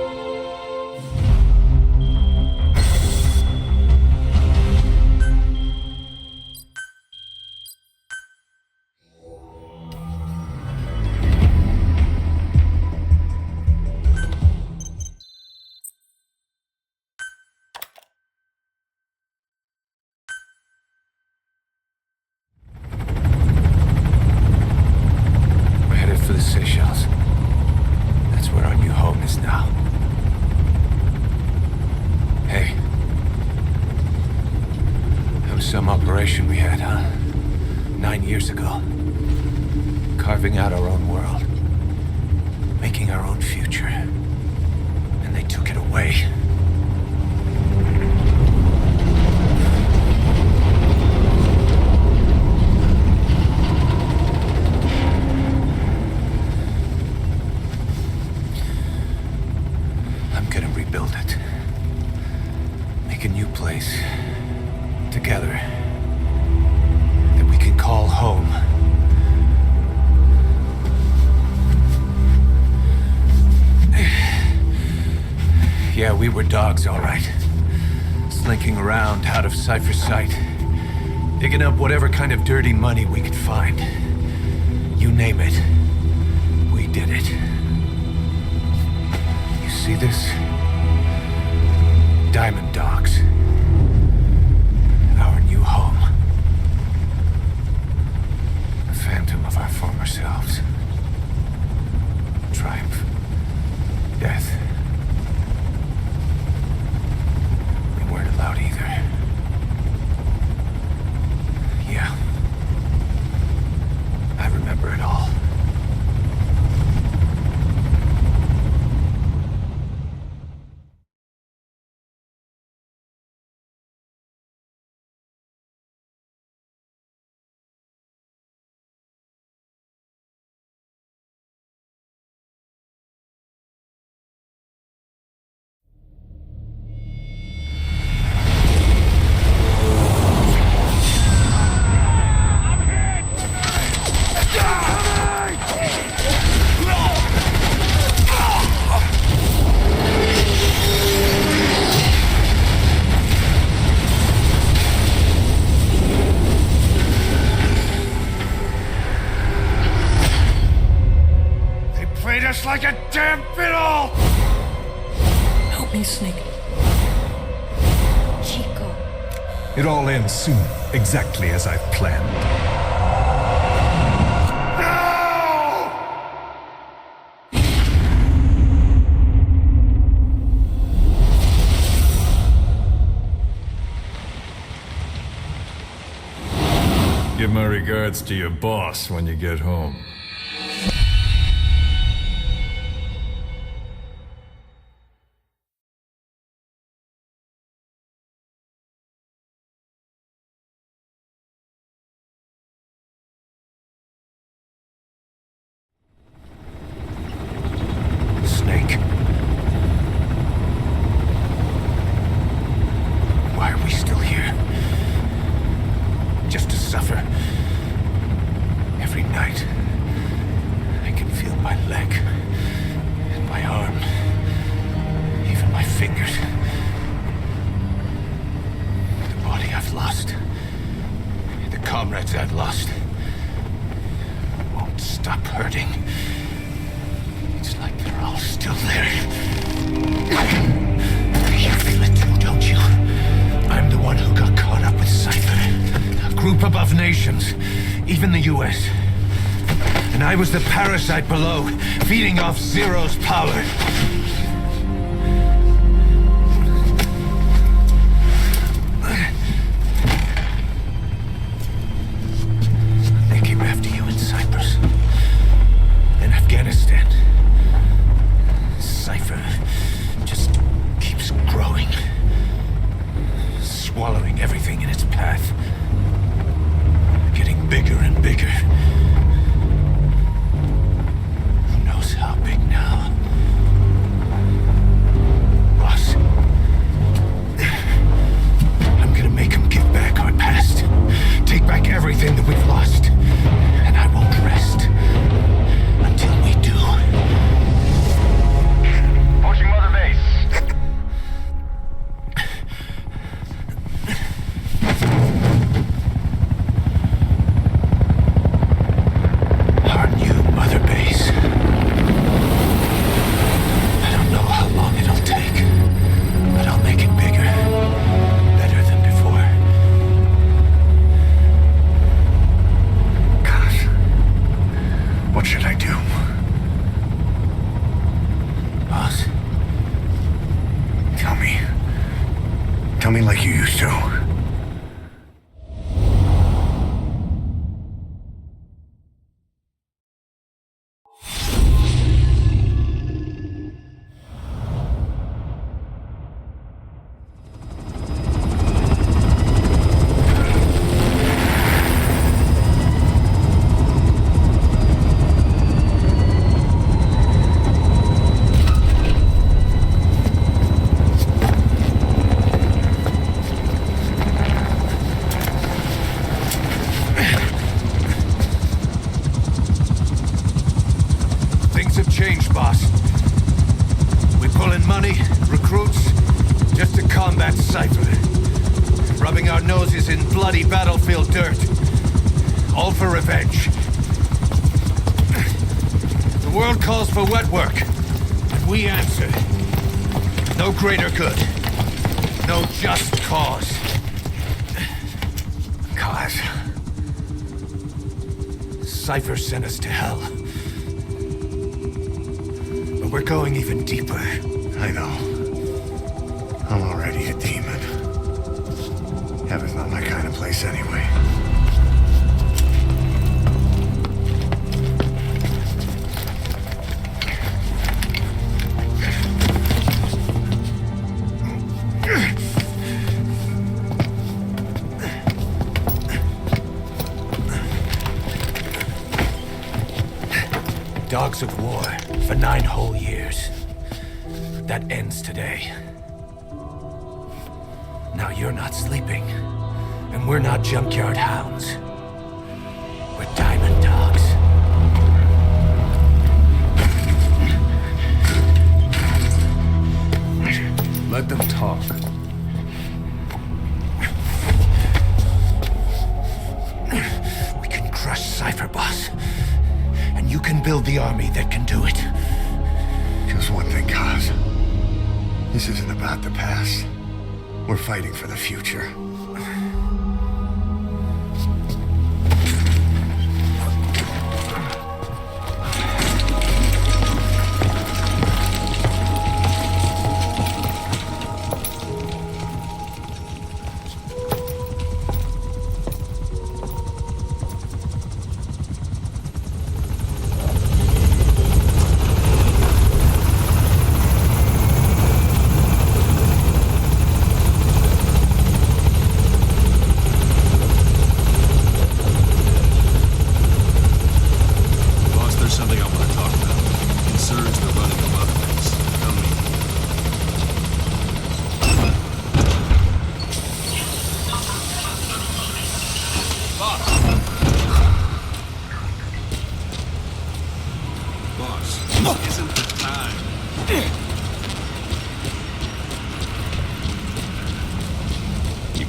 We're headed for the Seychelles. That's where our new home is now. Hey. That was some operation we had, huh? 9 years ago. Carving out our own world. Making our own future. And they took it away. Build it. Make a new place. Together. That we can call home. Yeah, we were dogs, all right. Slinking around out of Cypher's sight. Digging up whatever kind of dirty money we could find. You name it. We did it. You see this? Diamond Dogs. Our new home. The phantom of our former selves. goddamn fiddle! Help me, Snake. Chico. It all ends soon, exactly as I've planned. Give my regards to your boss when you get home. Snake. Why are we still here? Just to suffer. Every night, I can feel my leg, and my arm, even my fingers. The body I've lost, the comrades I've lost, won't stop hurting. It's like they're all still there. You feel it too, don't you? I'm the one who got caught up with Cypher. A group above nations, even the US. And I was the parasite below, feeding off Zero's power. They came after you in Cyprus. In Afghanistan. Cypher just keeps growing. Swallowing everything in its path. Getting bigger and bigger. Who knows how big now? Boss. I'm gonna make him give back our past. Take back everything that we've lost. And I won't rest. Until we do. Pushing Mother Base. Our new mother base. I don't know how long it'll take, but I'll make it bigger. Better than before. Gosh. What should I do? Boss? Tell me. Tell me like you used to. Things have changed, boss. We pull in money, recruits, just to combat Cypher. Rubbing our noses in bloody battlefield dirt. All for revenge. The world calls for wet work, and we answer. No greater good. No just cause. Cause. Cypher sent us to hell. But we're going even deeper. I know. I'm already a demon. Heaven's not my kind of place anyway. Dogs of war for 9 whole years. That ends today. Now you're not sleeping, and we're not junkyard hounds. We're diamond dogs. Let them talk. We can crush Cypher, boss. And you can build the army that can do it. realize one thing, Kaz. This isn't about the past. We're fighting for the future.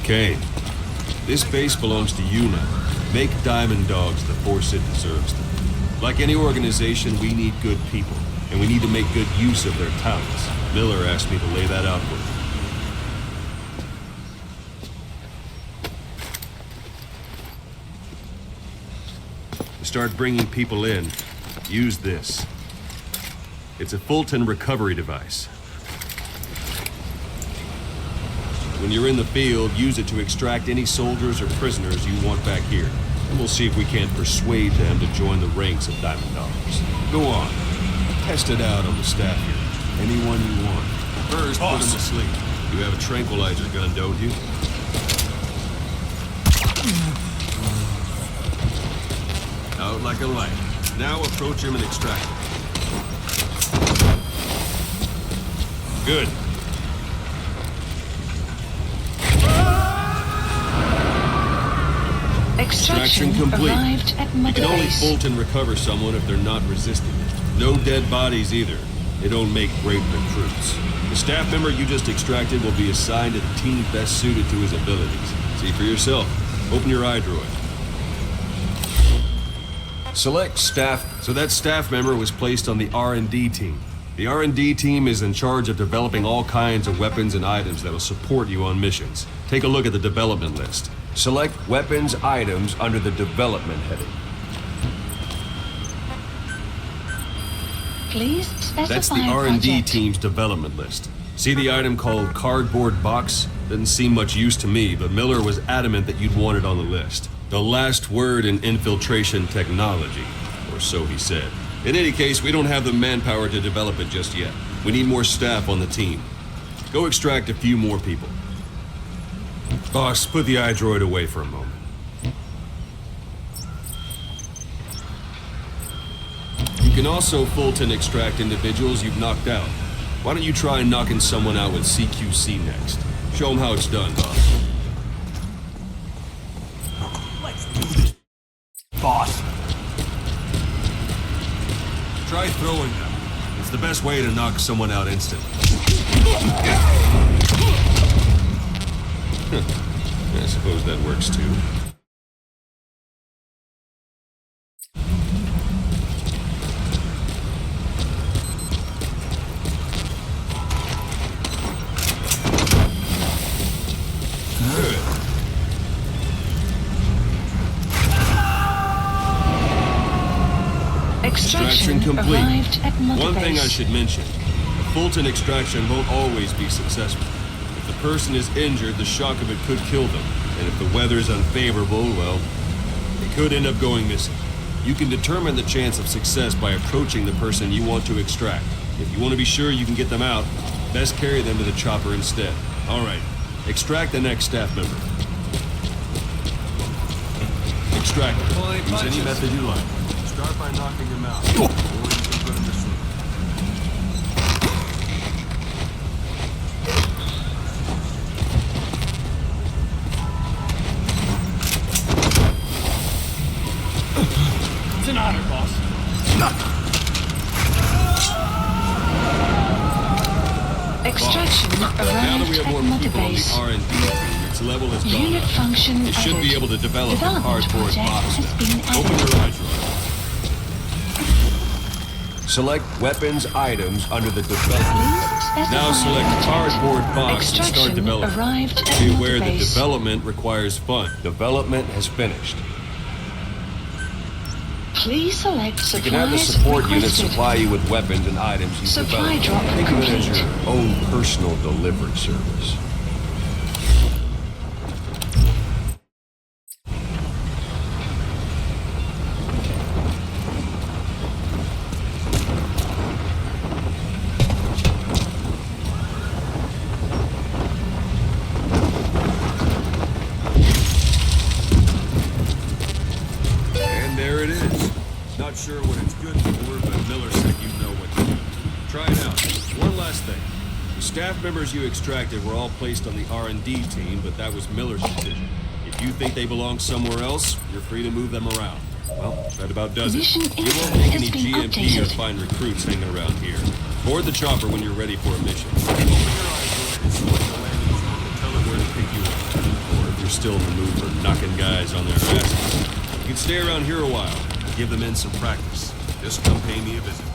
Kane, this base belongs to you now. Make Diamond Dogs the force it deserves them. Like any organization, we need good people, and we need to make good use of their talents. Miller asked me to lay that out for you. To start bringing people in, use this. It's a Fulton recovery device. When you're in the field, use it to extract any soldiers or prisoners you want back here. And we'll see if we can't persuade them to join the ranks of Diamond Dogs. Go on. Test it out on the staff here. Anyone you want. First, put them to sleep. You have a tranquilizer gun, don't you? Out like a light. Now approach him and extract him. Good. Extraction complete. Arrived at You can only base. Fulton recover someone if they're not resisting. No dead bodies either. They don't make great recruits. The staff member you just extracted will be assigned to the team best suited to his abilities. See for yourself. Open your eye droid. Select staff. So that staff member was placed on the R&D team. The R&D team is in charge of developing all kinds of weapons and items that will support you on missions. Take a look at the development list. Select weapons items under the development heading. Please specify That's the R&D team's development list. See the item called cardboard box? Doesn't seem much use to me, but Miller was adamant that you'd want it on the list. The last word in infiltration technology, or so he said. In any case, we don't have the manpower to develop it just yet. We need more staff on the team. Go extract a few more people. Boss, put the iDroid away for a moment. You can also Fulton extract individuals you've knocked out. Why don't you try knocking someone out with CQC next? Show them how it's done, boss. Let's do this, boss. Try throwing them. It's the best way to knock someone out instantly. I suppose that works too. Good. Extraction complete. arrived at One thing I base. should mention. A Fulton extraction won't always be successful. If the person is injured, the shock of it could kill them. And if the weather's unfavorable, well, they could end up going missing. You can determine the chance of success by approaching the person you want to extract. If you want to be sure you can get them out, best carry them to the chopper instead. All right, extract the next staff member. Extract them. Use any method you like. Start by knocking him out, or you can put him to sleep. It's an honor, boss. Extraction Now that we arrived have more at people on the base. R&D team, its level has gone Unit up. function It should added. be able to develop a Development cardboard project box has now. been Open added. your eye droid. Select weapons items under the development. Please Now specify select project. cardboard box and start Extraction development. arrived at Be aware that base. development requires funds. Development has finished. Please select You supplies can have the support unit requested. supply you with weapons and items you've Supply developed. drop Think of it as complete. your own personal delivery service. And there it is. Not sure what it's good for, but Miller said you know what to do. Try it out. One last thing. The staff members you extracted were all placed on the R&D team, but that was Miller's decision. If you think they belong somewhere else, you're free to move them around. Well, that about does it. Mission You won't info make has any been GMP or updated. find recruits hanging around here. Board the chopper when you're ready for a mission. Open your eyes wide and select the landing zone and tell it where to pick you up. Or if you're still in the mood for knocking guys on their asses, you can stay around here a while. Give the men some practice. Just come pay me a visit.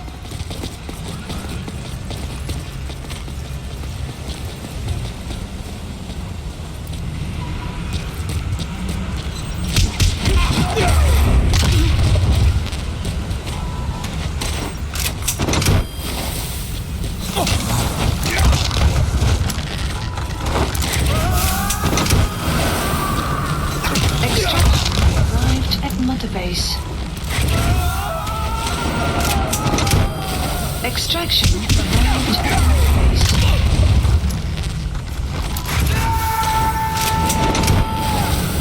Extraction arrived at Mother Base. Extraction arrived at Mother Base.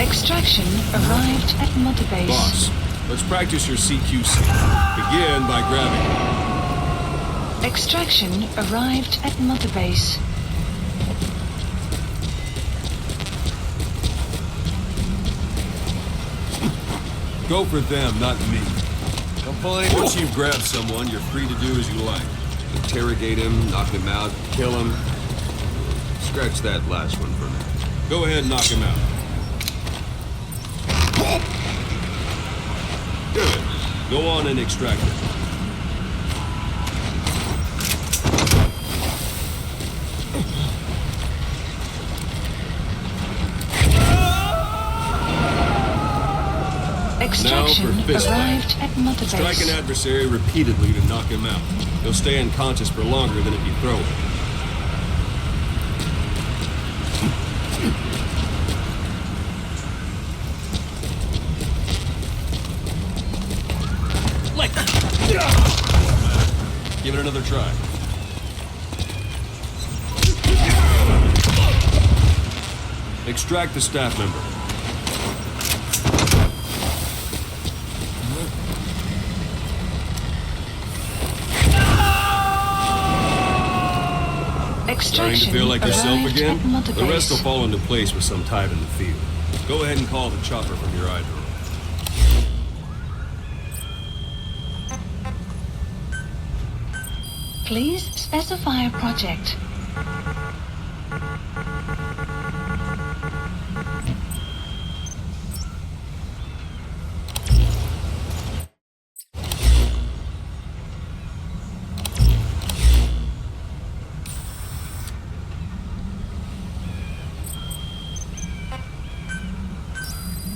Extraction arrived at Mother Base. Boss, let's practice your CQC. Begin by grabbing. Extraction arrived at Mother Base. Go for them, not me. I'm fine. Once you've grabbed someone, you're free to do as you like. Interrogate him, knock him out, kill him. Scratch that last one for now. Go ahead and knock him out. Good. Go on and extract him. Extraction Now for fist arrived fight. at Mother Strike an Base. adversary repeatedly to knock him out. He'll stay unconscious for longer than if you throw him. Like that. Give it another try. Extract the staff member. Starting to Extraction feel like yourself arrived again? at Mother The rest will Base. fall into place with some time in the field. Go ahead and call the chopper from your idol. Please specify a project.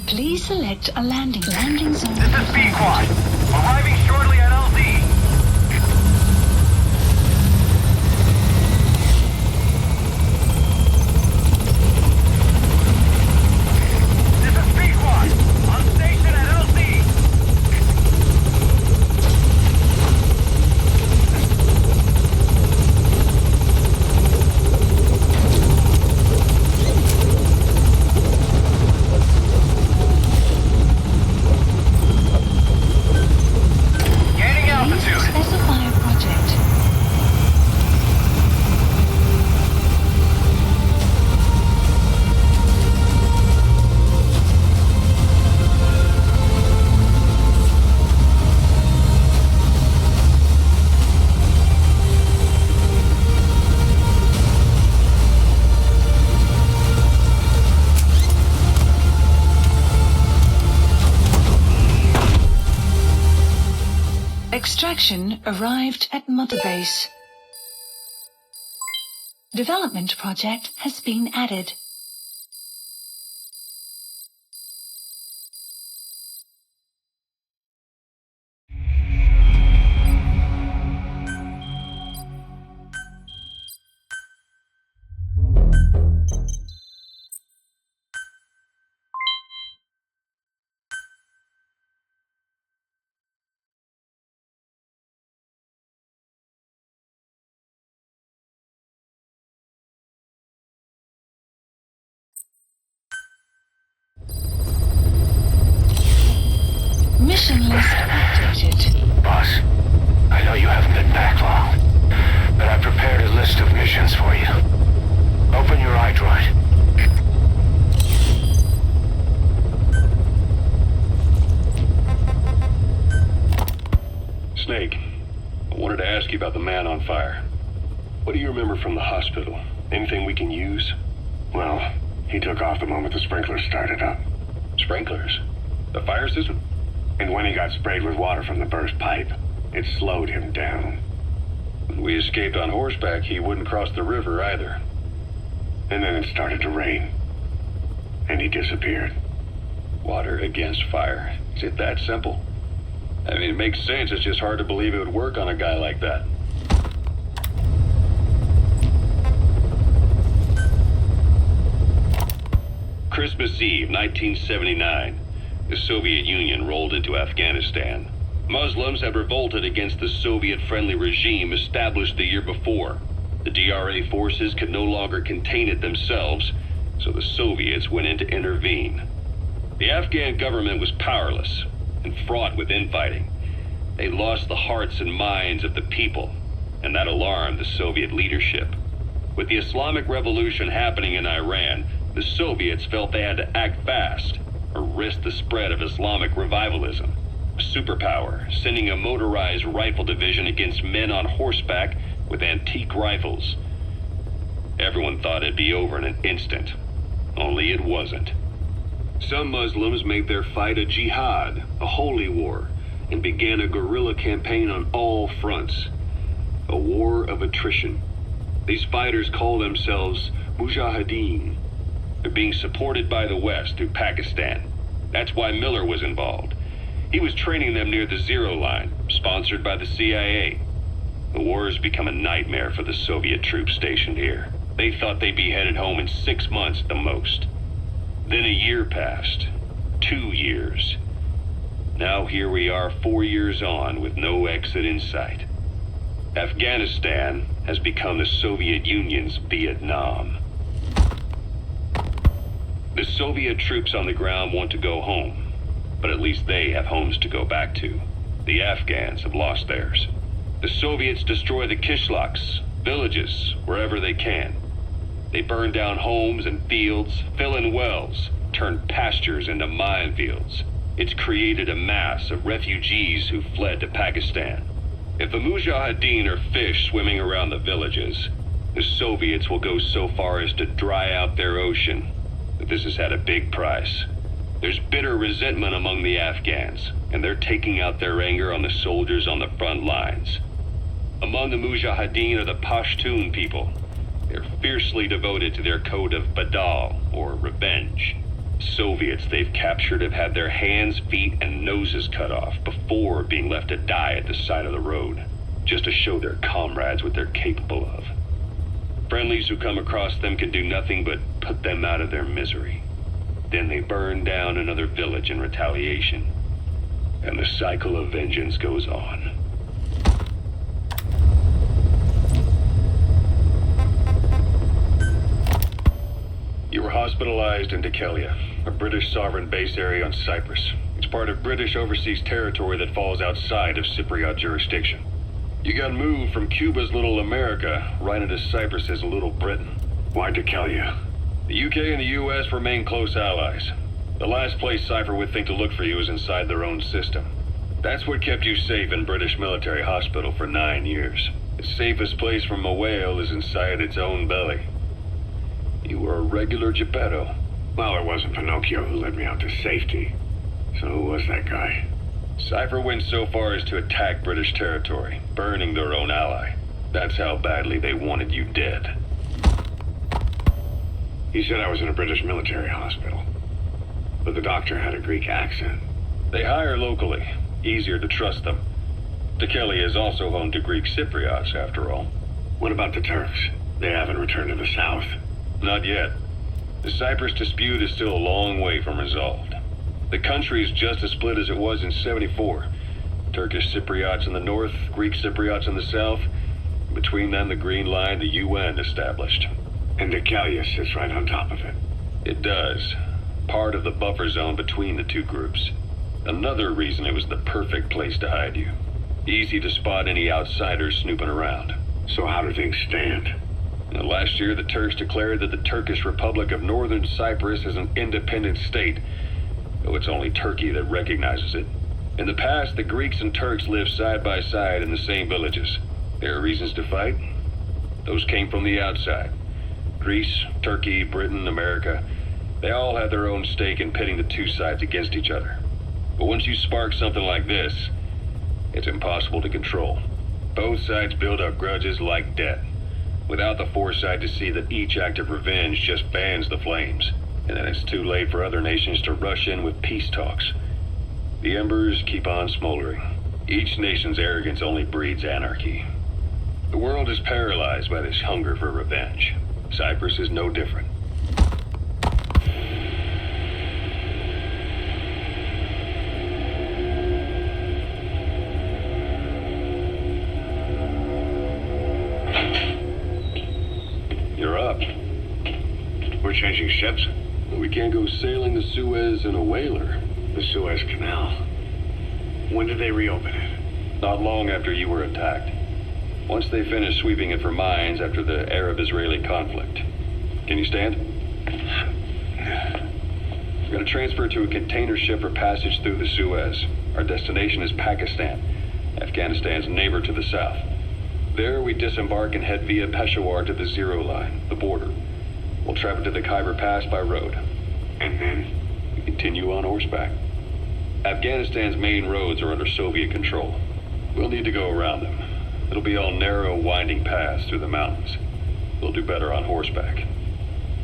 Please select a landing zone. This is B-Quad. Arriving shortly at LZ. This is B-Quad. On station at LZ. Extraction arrived at Mother Base. Development project has been added. Mission list updated. Boss, I know you haven't been back long, but I prepared a list of missions for you. Open your iDroid. Snake, I wanted to ask you about the man on fire. What do you remember from the hospital? Anything we can use? Well, he took off the moment the sprinklers started up. Sprinklers? The fire system? And when he got sprayed with water from the burst pipe, it slowed him down. When we escaped on horseback, he wouldn't cross the river either. And then it started to rain. And he disappeared. Water against fire. Is it that simple? I mean, it makes sense. It's just hard to believe it would work on a guy like that. Christmas Eve, 1979. The Soviet Union rolled into Afghanistan. Muslims had revolted against the Soviet-friendly regime established the year before. The DRA forces could no longer contain it themselves, so the Soviets went in to intervene. The Afghan government was powerless and fraught with infighting. They lost the hearts and minds of the people, and that alarmed the Soviet leadership. With the Islamic Revolution happening in Iran, the Soviets felt they had to act fast or risk the spread of Islamic revivalism. A superpower, sending a motorized rifle division against men on horseback with antique rifles. Everyone thought it'd be over in an instant, only it wasn't. Some Muslims made their fight a jihad, a holy war, and began a guerrilla campaign on all fronts. A war of attrition. These fighters call themselves Mujahideen. They're being supported by the West through Pakistan. That's why Miller was involved. He was training them near the Zero Line, sponsored by the CIA. The war has become a nightmare for the Soviet troops stationed here. They thought they'd be headed home in 6 months at the most. Then a year passed. 2 years. Now here we are 4 years on with no exit in sight. Afghanistan has become the Soviet Union's Vietnam. The Soviet troops on the ground want to go home, but at least they have homes to go back to. The Afghans have lost theirs. The Soviets destroy the kishlaks, villages, wherever they can. They burn down homes and fields, fill in wells, turn pastures into minefields. It's created a mass of refugees who fled to Pakistan. If the Mujahideen are fish swimming around the villages, the Soviets will go so far as to dry out their ocean. But this has had a big price. There's bitter resentment among the Afghans, and they're taking out their anger on the soldiers on the front lines. Among the Mujahideen are the Pashtun people. They're fiercely devoted to their code of Badal, or revenge. Soviets they've captured have had their hands, feet, and noses cut off before being left to die at the side of the road, just to show their comrades what they're capable of. Friendlies who come across them can do nothing but put them out of their misery. Then they burn down another village in retaliation. And the cycle of vengeance goes on. You were hospitalized in Dikelia, a British sovereign base area on Cyprus. It's part of British overseas territory that falls outside of Cypriot jurisdiction. You got moved from Cuba's Little America right into Cyprus's Little Britain. Why Dikelia? The UK and the US remain close allies. The last place Cypher would think to look for you is inside their own system. That's what kept you safe in British military hospital for 9 years. The safest place from a whale is inside its own belly. You were a regular Geppetto. Well, it wasn't Pinocchio who led me out to safety. So who was that guy? Cypher went so far as to attack British territory, burning their own ally. That's how badly they wanted you dead. He said I was in a British military hospital, but the doctor had a Greek accent. They hire locally. Easier to trust them. Tekeli is also home to Greek Cypriots, after all. What about the Turks? They haven't returned to the south. Not yet. The Cyprus dispute is still a long way from resolved. The country is just as split as it was in '74. Turkish Cypriots in the north, Greek Cypriots in the south. Between them, the Green Line, the UN established. And Tekeli sits right on top of it. It does. Part of the buffer zone between the two groups. Another reason it was the perfect place to hide you. Easy to spot any outsiders snooping around. So how do things stand? Last year, the Turks declared that the Turkish Republic of Northern Cyprus is an independent state, though it's only Turkey that recognizes it. In the past, the Greeks and Turks lived side by side in the same villages. There are reasons to fight. Those came from the outside. Greece, Turkey, Britain, America, they all had their own stake in pitting the two sides against each other. But once you spark something like this, it's impossible to control. Both sides build up grudges like debt, without the foresight to see that each act of revenge just fans the flames, and then it's too late for other nations to rush in with peace talks. The embers keep on smoldering. Each nation's arrogance only breeds anarchy. The world is paralyzed by this hunger for revenge. Cyprus is no different. You're up. We're changing ships? We can't go sailing the Suez in a whaler. The Suez Canal. When did they reopen it? Not long after you were attacked. Once they finished sweeping it for mines after the Arab-Israeli conflict. Can you stand? We're going to transfer to a container ship for passage through the Suez. Our destination is Pakistan, Afghanistan's neighbor to the south. There, we disembark and head via Peshawar to the Zero Line, the border. We'll travel to the Khyber Pass by road. And then? We continue on horseback. Afghanistan's main roads are under Soviet control. We'll need to go around them. It'll be all narrow, winding paths through the mountains. We'll do better on horseback.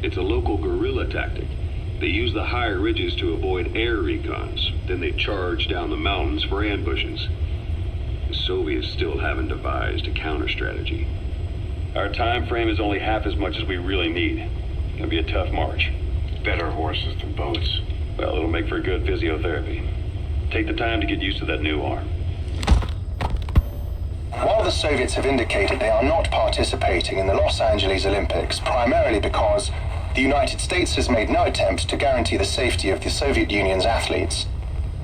It's a local guerrilla tactic. They use the higher ridges to avoid air recons. Then they charge down the mountains for ambushes. The Soviets still haven't devised a counter-strategy. Our time frame is only half as much as we really need. It'll be a tough march. Better horses than boats. Well, it'll make for good physiotherapy. Take the time to get used to that new arm. While the Soviets have indicated they are not participating in the Los Angeles Olympics, primarily because the United States has made no attempt to guarantee the safety of the Soviet Union's athletes,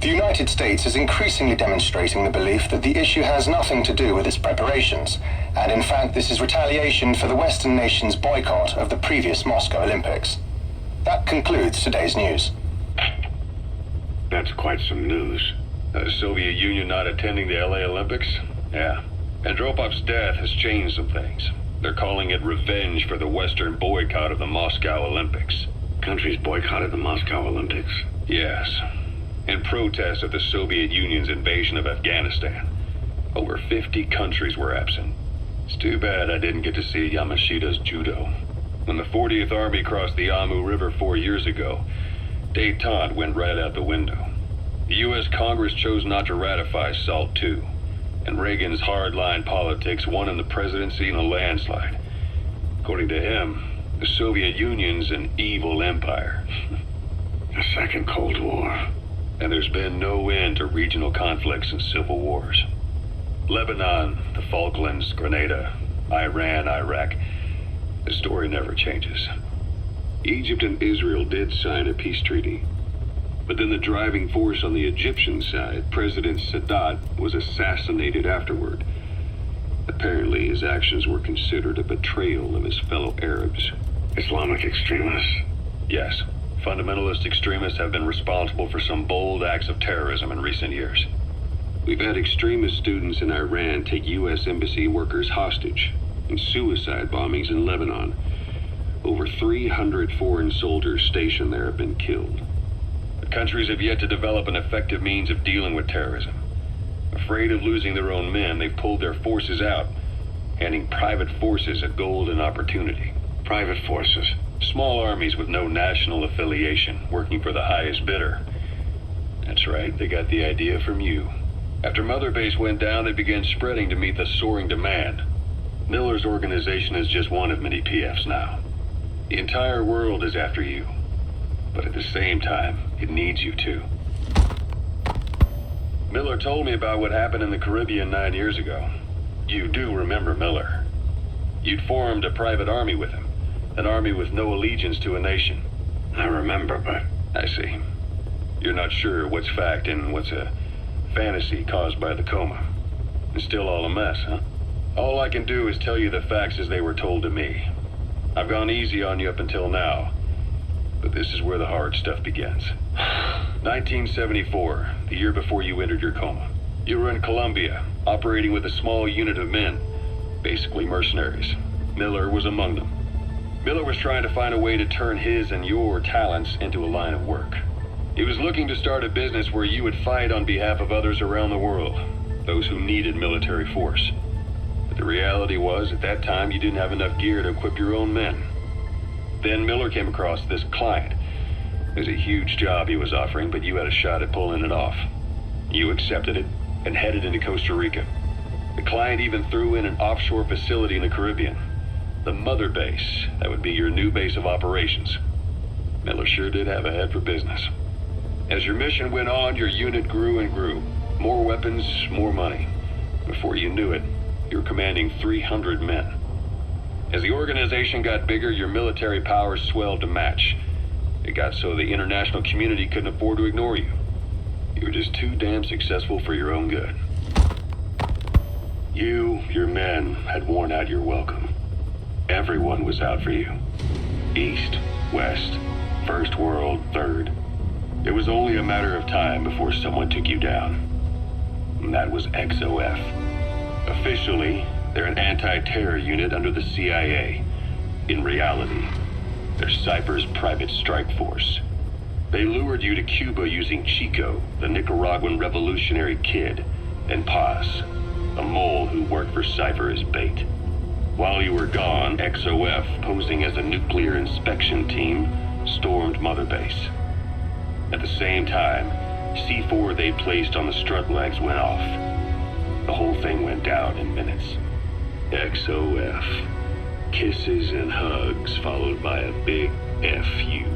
the United States is increasingly demonstrating the belief that the issue has nothing to do with its preparations, and in fact this is retaliation for the Western nations' boycott of the previous Moscow Olympics. That concludes today's news. That's quite some news. The Soviet Union not attending the LA Olympics? Yeah. Andropov's death has changed some things. They're calling it revenge for the Western boycott of the Moscow Olympics. Countries boycotted the Moscow Olympics? Yes. In protest of the Soviet Union's invasion of Afghanistan. Over 50 countries were absent. It's too bad I didn't get to see Yamashita's judo. When the 40th Army crossed the Amu River 4 years ago, détente went right out the window. The U.S. Congress chose not to ratify SALT II. And Reagan's hardline politics won him the presidency in a landslide. According to him, the Soviet Union's an evil empire. The Second Cold War. And there's been no end to regional conflicts and civil wars. Lebanon, the Falklands, Grenada, Iran, Iraq. The story never changes. Egypt and Israel did sign a peace treaty. But then the driving force on the Egyptian side, President Sadat, was assassinated afterward. Apparently, his actions were considered a betrayal of his fellow Arabs. Islamic extremists? Yes. Fundamentalist extremists have been responsible for some bold acts of terrorism in recent years. We've had extremist students in Iran take U.S. embassy workers hostage, and suicide bombings in Lebanon. Over 300 foreign soldiers stationed there have been killed. Countries have yet to develop an effective means of dealing with terrorism. Afraid of losing their own men, they've pulled their forces out, handing private forces a golden opportunity. Private forces? Small armies with no national affiliation, working for the highest bidder. That's right, they got the idea from you. After Mother Base went down, they began spreading to meet the soaring demand. Miller's organization is just one of many PFs now. The entire world is after you. But at the same time, it needs you too. Miller told me about what happened in the Caribbean 9 years ago. You do remember Miller. You'd formed a private army with him. An army with no allegiance to a nation. I remember, but... I see. You're not sure what's fact and what's a fantasy caused by the coma. It's still all a mess, huh? All I can do is tell you the facts as they were told to me. I've gone easy on you up until now, but this is where the hard stuff begins. 1974, the year before you entered your coma. You were in Colombia, operating with a small unit of men, basically mercenaries. Miller was among them. Miller was trying to find a way to turn his and your talents into a line of work. He was looking to start a business where you would fight on behalf of others around the world, those who needed military force. But the reality was, at that time, you didn't have enough gear to equip your own men. Then Miller came across this client. It was a huge job he was offering, but you had a shot at pulling it off. You accepted it and headed into Costa Rica. The client even threw in an offshore facility in the Caribbean. The Mother Base, that would be your new base of operations. Miller sure did have a head for business. As your mission went on, your unit grew and grew. More weapons, more money. Before you knew it, you were commanding 300 men. As the organization got bigger, your military powers swelled to match. It got so the international community couldn't afford to ignore you. You were just too damn successful for your own good. You, your men, had worn out your welcome. Everyone was out for you. East, West, First World, Third. It was only a matter of time before someone took you down. And that was XOF. Officially, they're an anti-terror unit under the CIA. In reality, they're Cypher's private strike force. They lured you to Cuba using Chico, the Nicaraguan revolutionary kid, and Paz, a mole who worked for Cypher as bait. While you were gone, XOF, posing as a nuclear inspection team, stormed Mother Base. At the same time, C4 they placed on the strut legs went off. The whole thing went down in minutes. XOF. Kisses and hugs followed by a big F you.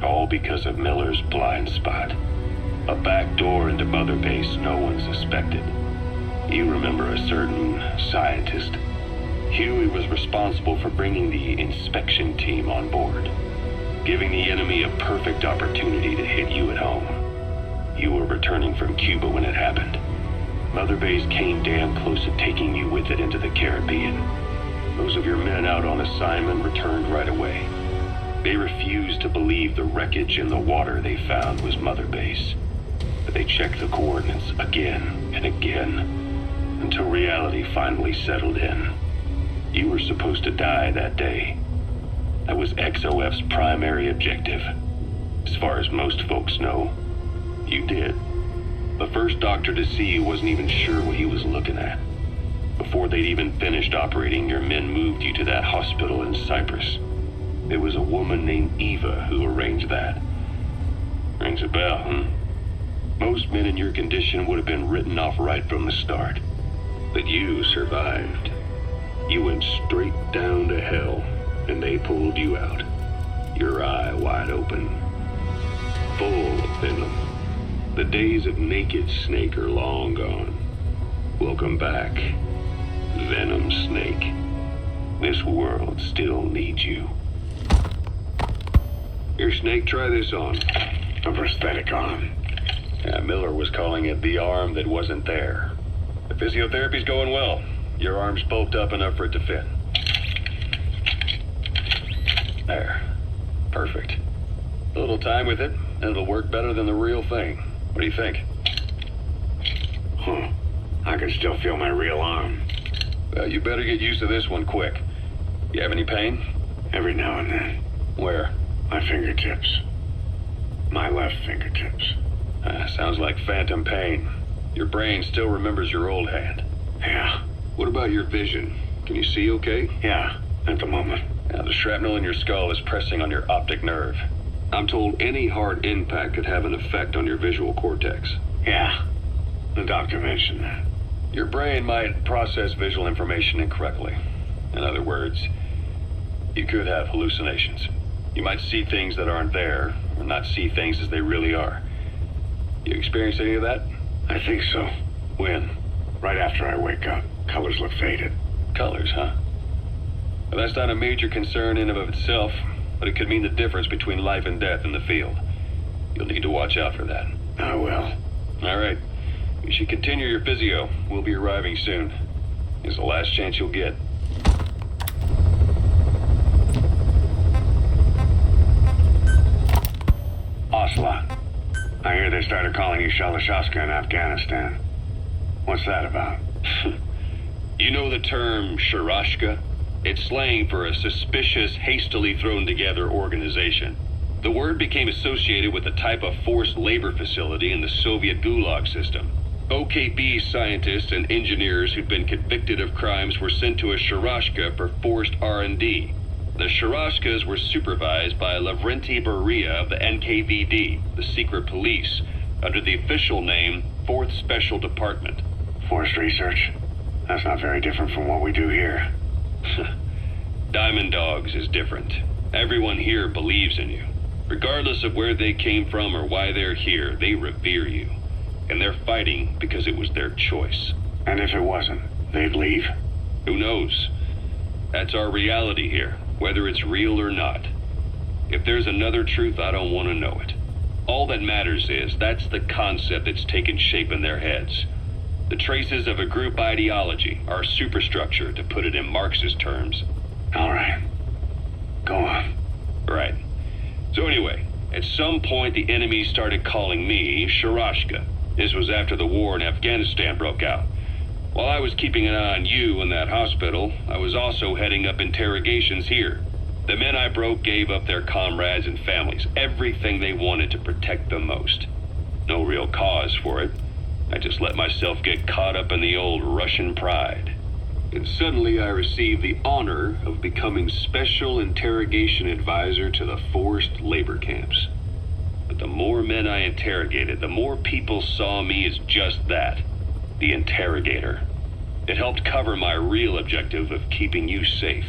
All because of Miller's blind spot. A back door into Mother Base no one suspected. You remember a certain scientist. Huey was responsible for bringing the inspection team on board, giving the enemy a perfect opportunity to hit you at home. You were returning from Cuba when it happened. Mother Base came damn close to taking you with it into the Caribbean. Those of your men out on assignment returned right away. They refused to believe the wreckage in the water they found was Mother Base. But they checked the coordinates again and again, until reality finally settled in. You were supposed to die that day. That was XOF's primary objective. As far as most folks know, you did. The first doctor to see you wasn't even sure what he was looking at. Before they'd even finished operating, your men moved you to that hospital in Cyprus. It was a woman named Eva who arranged that. Rings a bell, huh? Most men in your condition would have been written off right from the start. But you survived. You went straight down to hell, and they pulled you out. Your eye wide open. Full of venom. The days of naked Snake are long gone. Welcome back, Venom Snake. This world still needs you. Here, Snake, try this on. A prosthetic arm. Yeah, Miller was calling it the arm that wasn't there. The physiotherapy's going well. Your arm's bulked up enough for it to fit. There. Perfect. A little time with it, and it'll work better than the real thing. What do you think? Huh. I can still feel my real arm. Well, you better get used to this one quick. You have any pain? Every now and then. Where? My fingertips. My left fingertips. Sounds like phantom pain. Your brain still remembers your old hand. Yeah. What about your vision? Can you see okay? Yeah, at the moment. Now, the shrapnel in your skull is pressing on your optic nerve. I'm told any hard impact could have an effect on your visual cortex. Yeah. The doctor mentioned that. Your brain might process visual information incorrectly. In other words, you could have hallucinations. You might see things that aren't there, or not see things as they really are. You experience any of that? I think so. When? Right after I wake up. Colors look faded. Colors, huh? Well, that's not a major concern in and of itself, but it could mean the difference between life and death in the field. You'll need to watch out for that. I will. All right. You should continue your physio. We'll be arriving soon. It's the last chance you'll get. Ocelot. I hear they started calling you Shalashaska in Afghanistan. What's that about? You know the term Sharashka? It's slang for a suspicious, hastily thrown together organization. The word became associated with a type of forced labor facility in the Soviet Gulag system. OKB scientists and engineers who'd been convicted of crimes were sent to a Sharashka for forced R&D. The Sharashkas were supervised by Lavrenti Beria of the NKVD, the secret police, under the official name 4th Special Department. Forced research? That's not very different from what we do here. Diamond Dogs is different. Everyone here believes in you. Regardless of where they came from or why they're here, they revere you. And they're fighting because it was their choice. And if it wasn't, they'd leave? Who knows? That's our reality here, whether it's real or not. If there's another truth, I don't want to know it. All that matters is that's the concept that's taken shape in their heads. The traces of a group ideology, our superstructure, to put it in Marxist terms. All right. Go on. Right. So anyway, at some point the enemy started calling me Sharashka. This was after the war in Afghanistan broke out. While I was keeping an eye on you in that hospital, I was also heading up interrogations here. The men I broke gave up their comrades and families, everything they wanted to protect them most. No real cause for it. I just let myself get caught up in the old Russian pride. And suddenly I received the honor of becoming Special Interrogation Advisor to the forced labor camps. But the more men I interrogated, the more people saw me as just that, the interrogator. It helped cover my real objective of keeping you safe.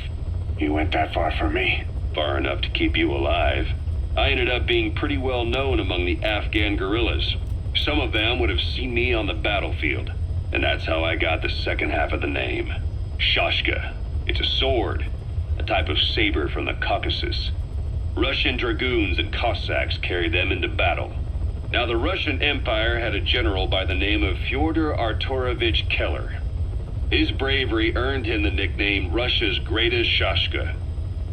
You went that far for me? Far enough to keep you alive. I ended up being pretty well known among the Afghan guerrillas. Some of them would have seen me on the battlefield, and that's how I got the second half of the name. Shashka. It's a sword, a type of saber from the Caucasus. Russian dragoons and Cossacks carried them into battle. Now, the Russian Empire had a general by the name of Fyodor Arturovich Keller. His bravery earned him the nickname Russia's Greatest Shashka.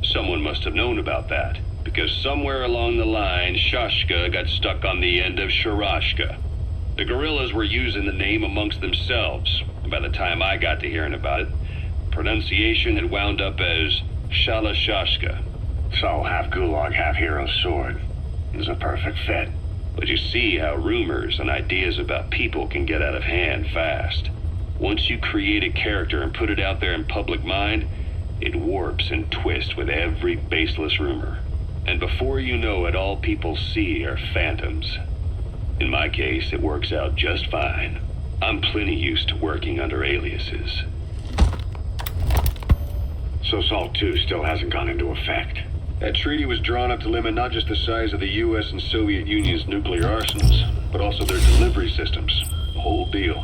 Someone must have known about that, because somewhere along the line, Shashka got stuck on the end of Sharashka. The guerrillas were using the name amongst themselves, and by the time I got to hearing about it, pronunciation had wound up as Shalashashka. So, half Gulag, half Hero Sword. It was a perfect fit. But you see how rumors and ideas about people can get out of hand fast. Once you create a character and put it out there in public mind, it warps and twists with every baseless rumor. And before you know it, all people see are phantoms. In my case, it works out just fine. I'm plenty used to working under aliases. So SALT II still hasn't gone into effect? That treaty was drawn up to limit not just the size of the U.S. and Soviet Union's nuclear arsenals, but also their delivery systems. The whole deal.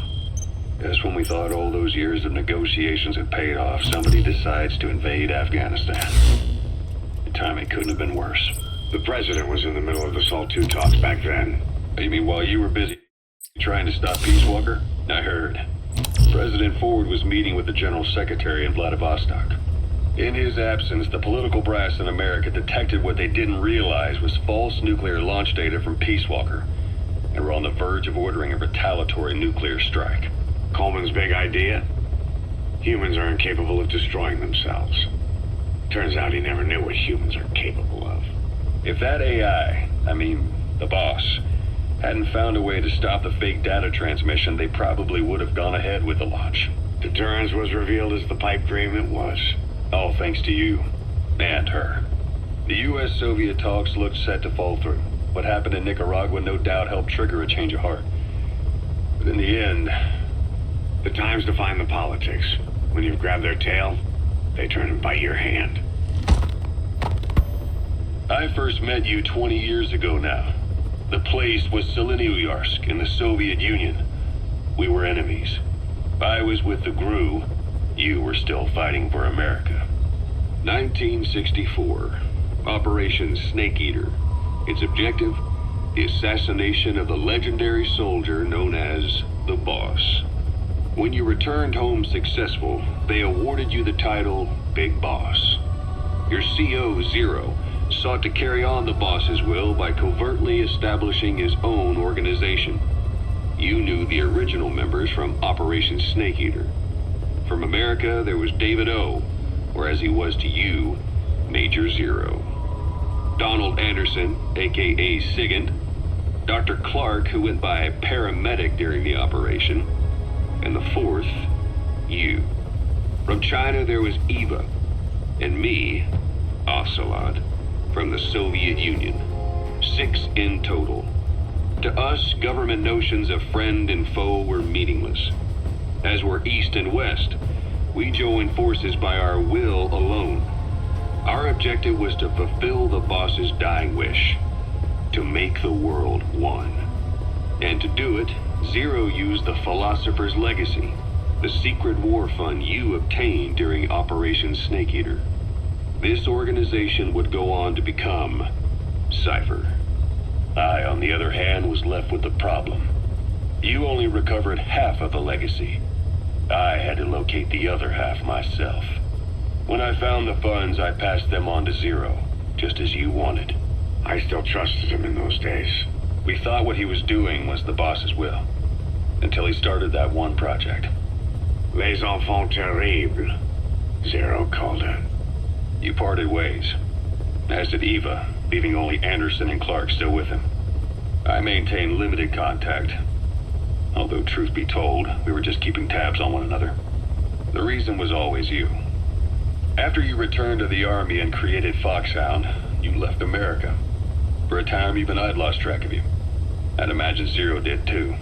Just when we thought all those years of negotiations had paid off, somebody decides to invade Afghanistan. The timing couldn't have been worse. The president was in the middle of the SALT II talks back then. You mean while you were busy trying to stop Peace Walker? I heard. President Ford was meeting with the General Secretary in Vladivostok. In his absence, the political brass in America detected what they didn't realize was false nuclear launch data from Peace Walker, and were on the verge of ordering a retaliatory nuclear strike. Coleman's big idea? Humans are incapable of destroying themselves. Turns out he never knew what humans are capable of. If that AI, the boss, Hadn't found a way to stop the fake data transmission, they probably would have gone ahead with the launch. Deterrence was revealed as the pipe dream it was. All thanks to you. And her. The U.S.-Soviet talks looked set to fall through. What happened in Nicaragua no doubt helped trigger a change of heart. But in the end... The times define the politics. When you've grabbed their tail, they turn and bite your hand. I first met you 20 years ago now. The place was Selenouyarsk in the Soviet Union. We were enemies. I was with the GRU. You were still fighting for America. 1964. Operation Snake Eater. Its objective? The assassination of the legendary soldier known as the Boss. When you returned home successful, they awarded you the title Big Boss. Your CO, Zero, sought to carry on the boss's will by covertly establishing his own organization. You knew the original members from Operation Snake Eater. From America, there was David O, or as he was to you, Major Zero. Donald Anderson, aka Sigint. Dr. Clark, who went by paramedic during the operation. And the fourth, you. From China, there was Eva. And me, Ocelot, from the Soviet Union. 6 in total. To us, government notions of friend and foe were meaningless. As were East and West, we joined forces by our will alone. Our objective was to fulfill the boss's dying wish, to make the world one. And to do it, Zero used the Philosopher's Legacy, the secret war fund you obtained during Operation Snake Eater. This organization would go on to become Cypher. I, on the other hand, was left with the problem. You only recovered half of the legacy. I had to locate the other half myself. When I found the funds, I passed them on to Zero, just as you wanted. I still trusted him in those days. We thought what he was doing was the boss's will, until he started that one project. Les enfants terribles, Zero called it. You parted ways, as did Eva, leaving only Anderson and Clark still with him. I maintained limited contact, although truth be told, we were just keeping tabs on one another. The reason was always you. After you returned to the Army and created Foxhound, you left America. For a time, even I'd lost track of you. I'd imagine Zero did too.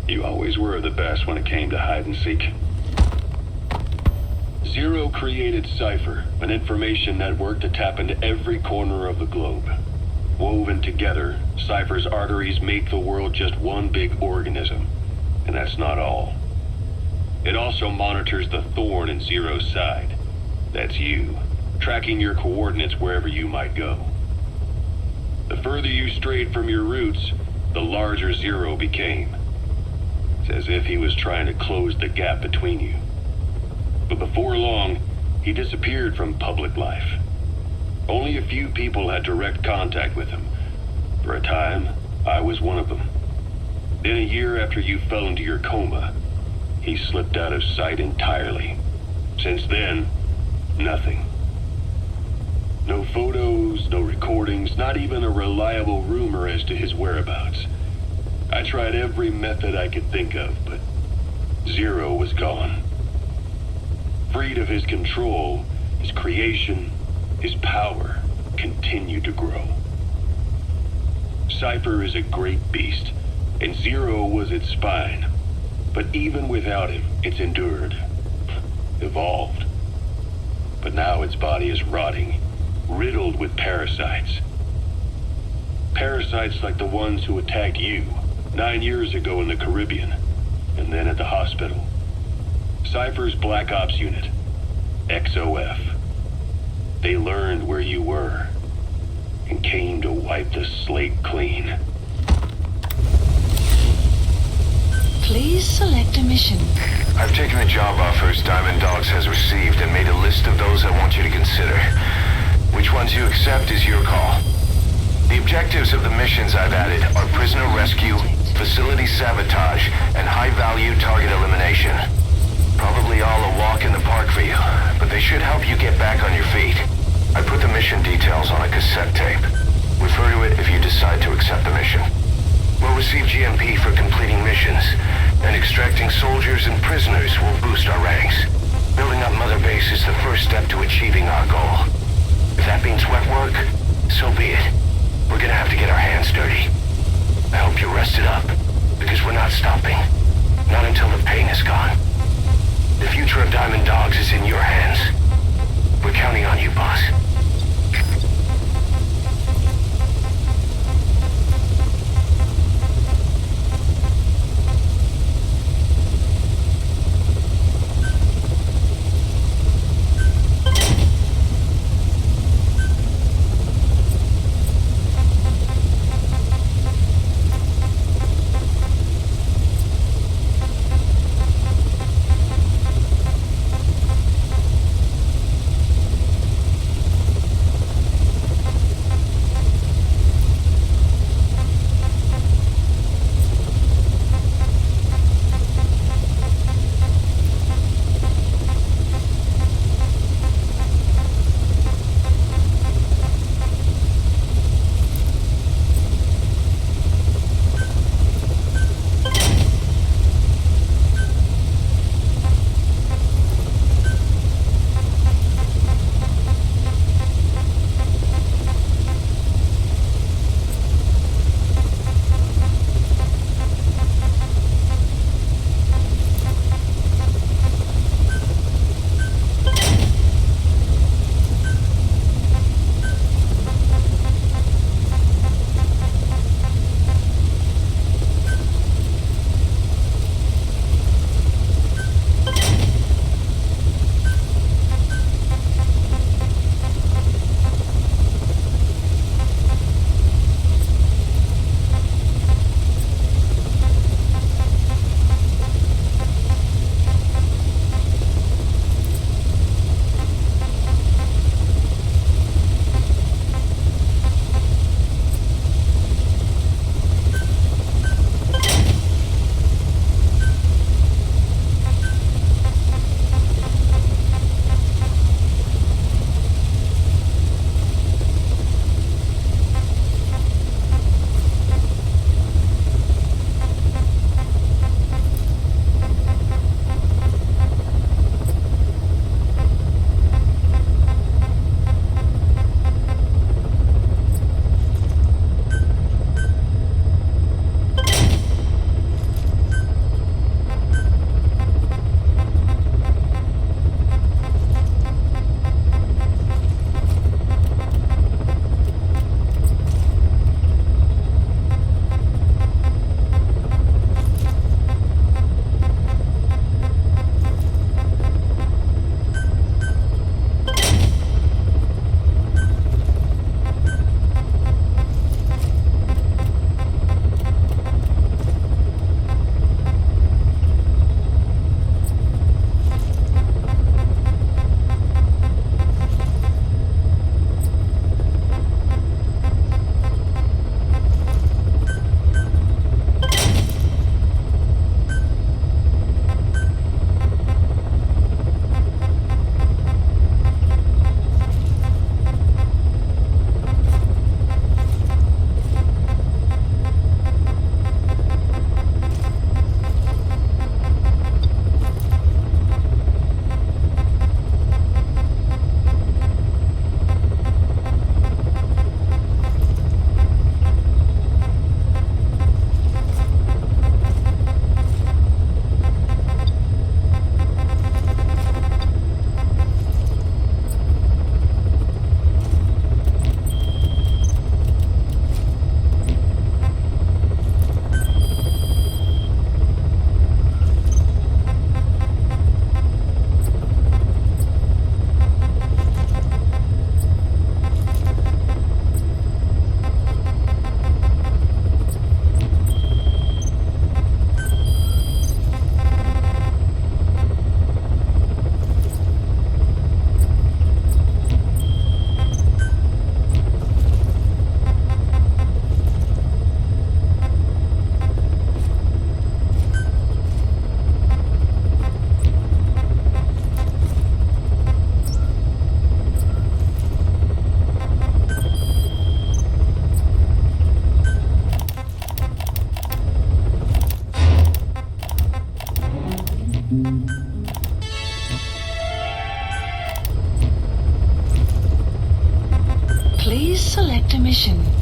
You always were the best when it came to hide and seek. Zero created Cypher, an information network to tap into every corner of the globe. Woven together, Cypher's arteries make the world just one big organism. And that's not all. It also monitors the thorn in Zero's side. That's you, tracking your coordinates wherever you might go. The further you strayed from your roots, the larger Zero became. It's as if he was trying to close the gap between you. But before long, he disappeared from public life. Only a few people had direct contact with him. For a time, I was one of them. Then a year after you fell into your coma, he slipped out of sight entirely. Since then, nothing. No photos, no recordings, not even a reliable rumor as to his whereabouts. I tried every method I could think of, but Zero was gone. Freed of his control, his creation, his power continued to grow. Cypher is a great beast, and Zero was its spine. But even without him, it's endured, evolved. But now its body is rotting, riddled with parasites. Parasites like the ones who attacked you 9 years ago in the Caribbean, and then at the hospital. Cypher's Black Ops unit, XOF. They learned where you were, and came to wipe the slate clean. Please select a mission. I've taken the job offers Diamond Dogs has received and made a list of those I want you to consider. Which ones you accept is your call. The objectives of the missions I've added are prisoner rescue, facility sabotage, and high-value target elimination. Probably all a walk in the park for you, but they should help you get back on your feet. I put the mission details on a cassette tape. Refer to it if you decide to accept the mission. Well received. receive GMP for completing missions, and extracting soldiers and prisoners will boost our ranks. Building up Mother Base is the first step to achieving our goal. If that means wet work, so be it. We're gonna have to get our hands dirty. I hope you're rested up, because we're not stopping. Not until the pain is gone. The future of Diamond Dogs is in your hands. We're counting on you, boss. Extraction.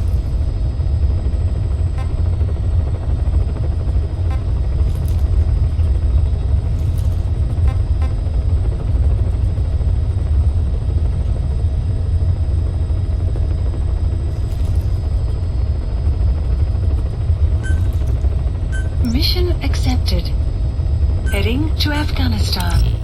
Mission accepted. Heading to Afghanistan.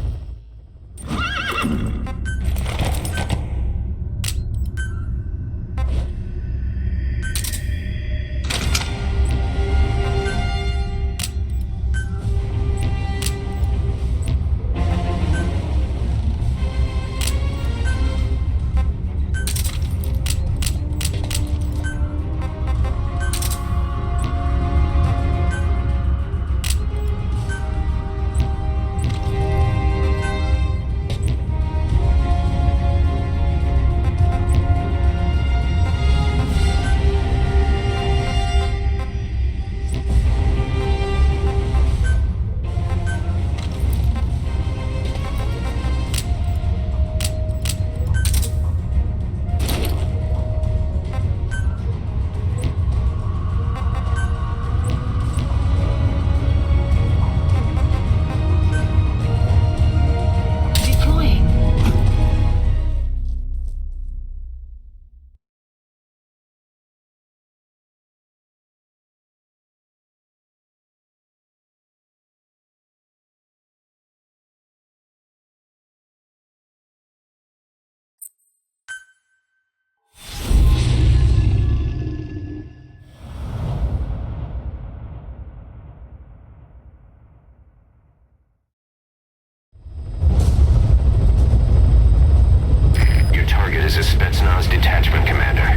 is a Spetsnaz detachment commander.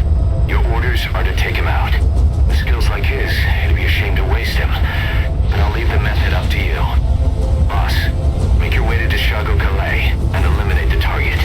Your orders are to take him out. With skills like his, it'd be a shame to waste him. But I'll leave the method up to you. Boss, make your way to Dishago Calais and eliminate the target.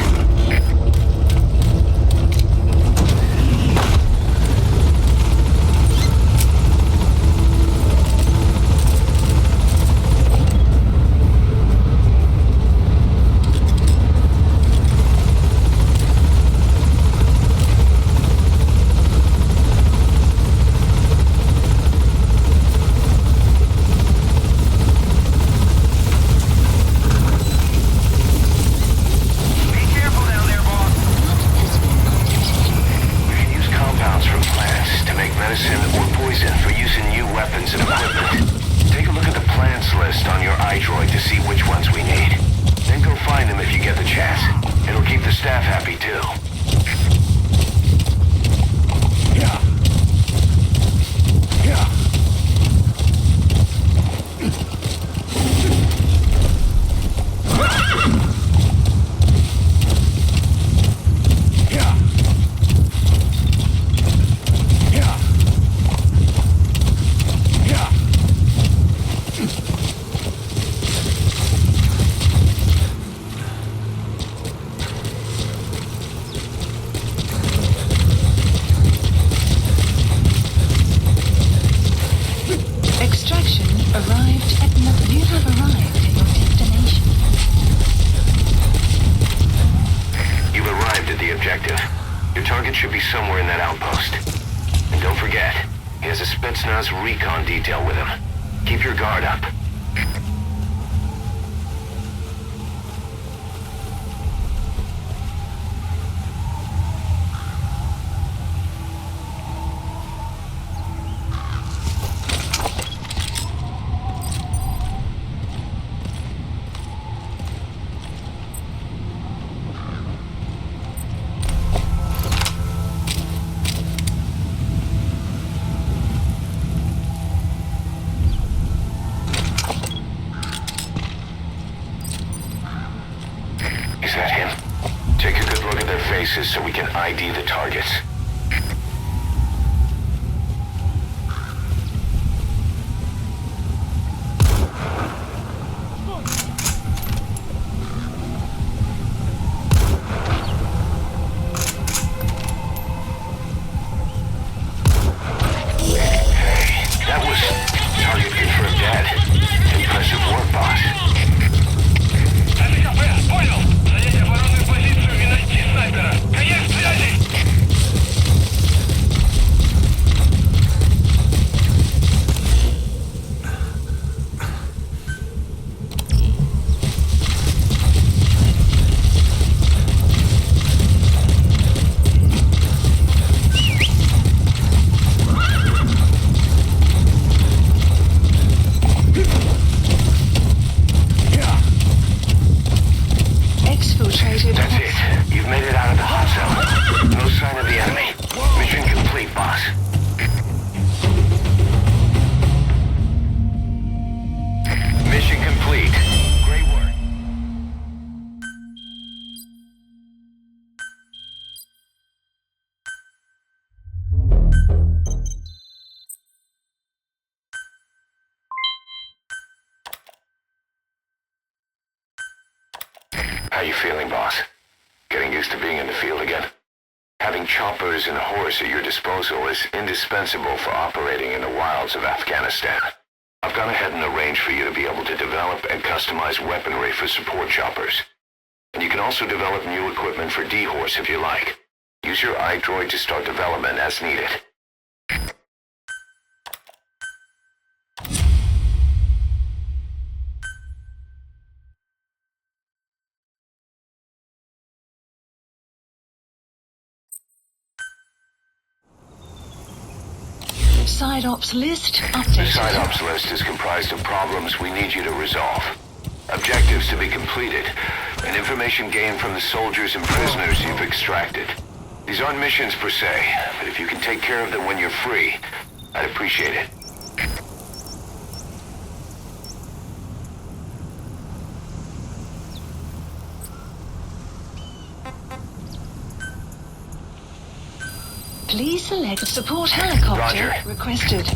Recon detail with him. Keep your guard up. So we can ID the targets. How you feeling, boss? Getting used to being in the field again? Having choppers and horse at your disposal is indispensable for operating in the wilds of Afghanistan. I've gone ahead and arranged for you to be able to develop and customize weaponry for support choppers. And you can also develop new equipment for D-Horse if you like. Use your iDroid to start development as needed. Side ops list The updated. side ops list is comprised of problems we need you to resolve, objectives to be completed, and information gained from the soldiers and prisoners you've extracted. These aren't missions per se, but if you can take care of them when you're free, I'd appreciate it. Please select support helicopter Roger. requested.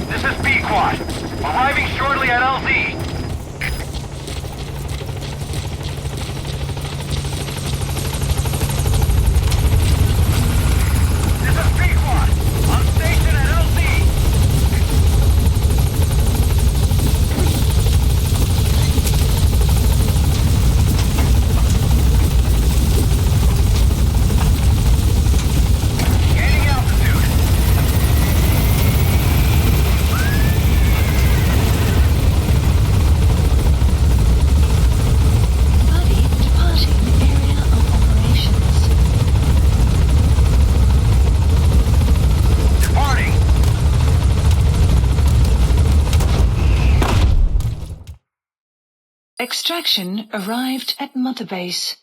This is B-Quad. Arriving shortly at LZ. This is B-Quad. On station at LZ. Gaining altitude. Buddy departing area of operations. Departing. Extraction arrived at Mother Base.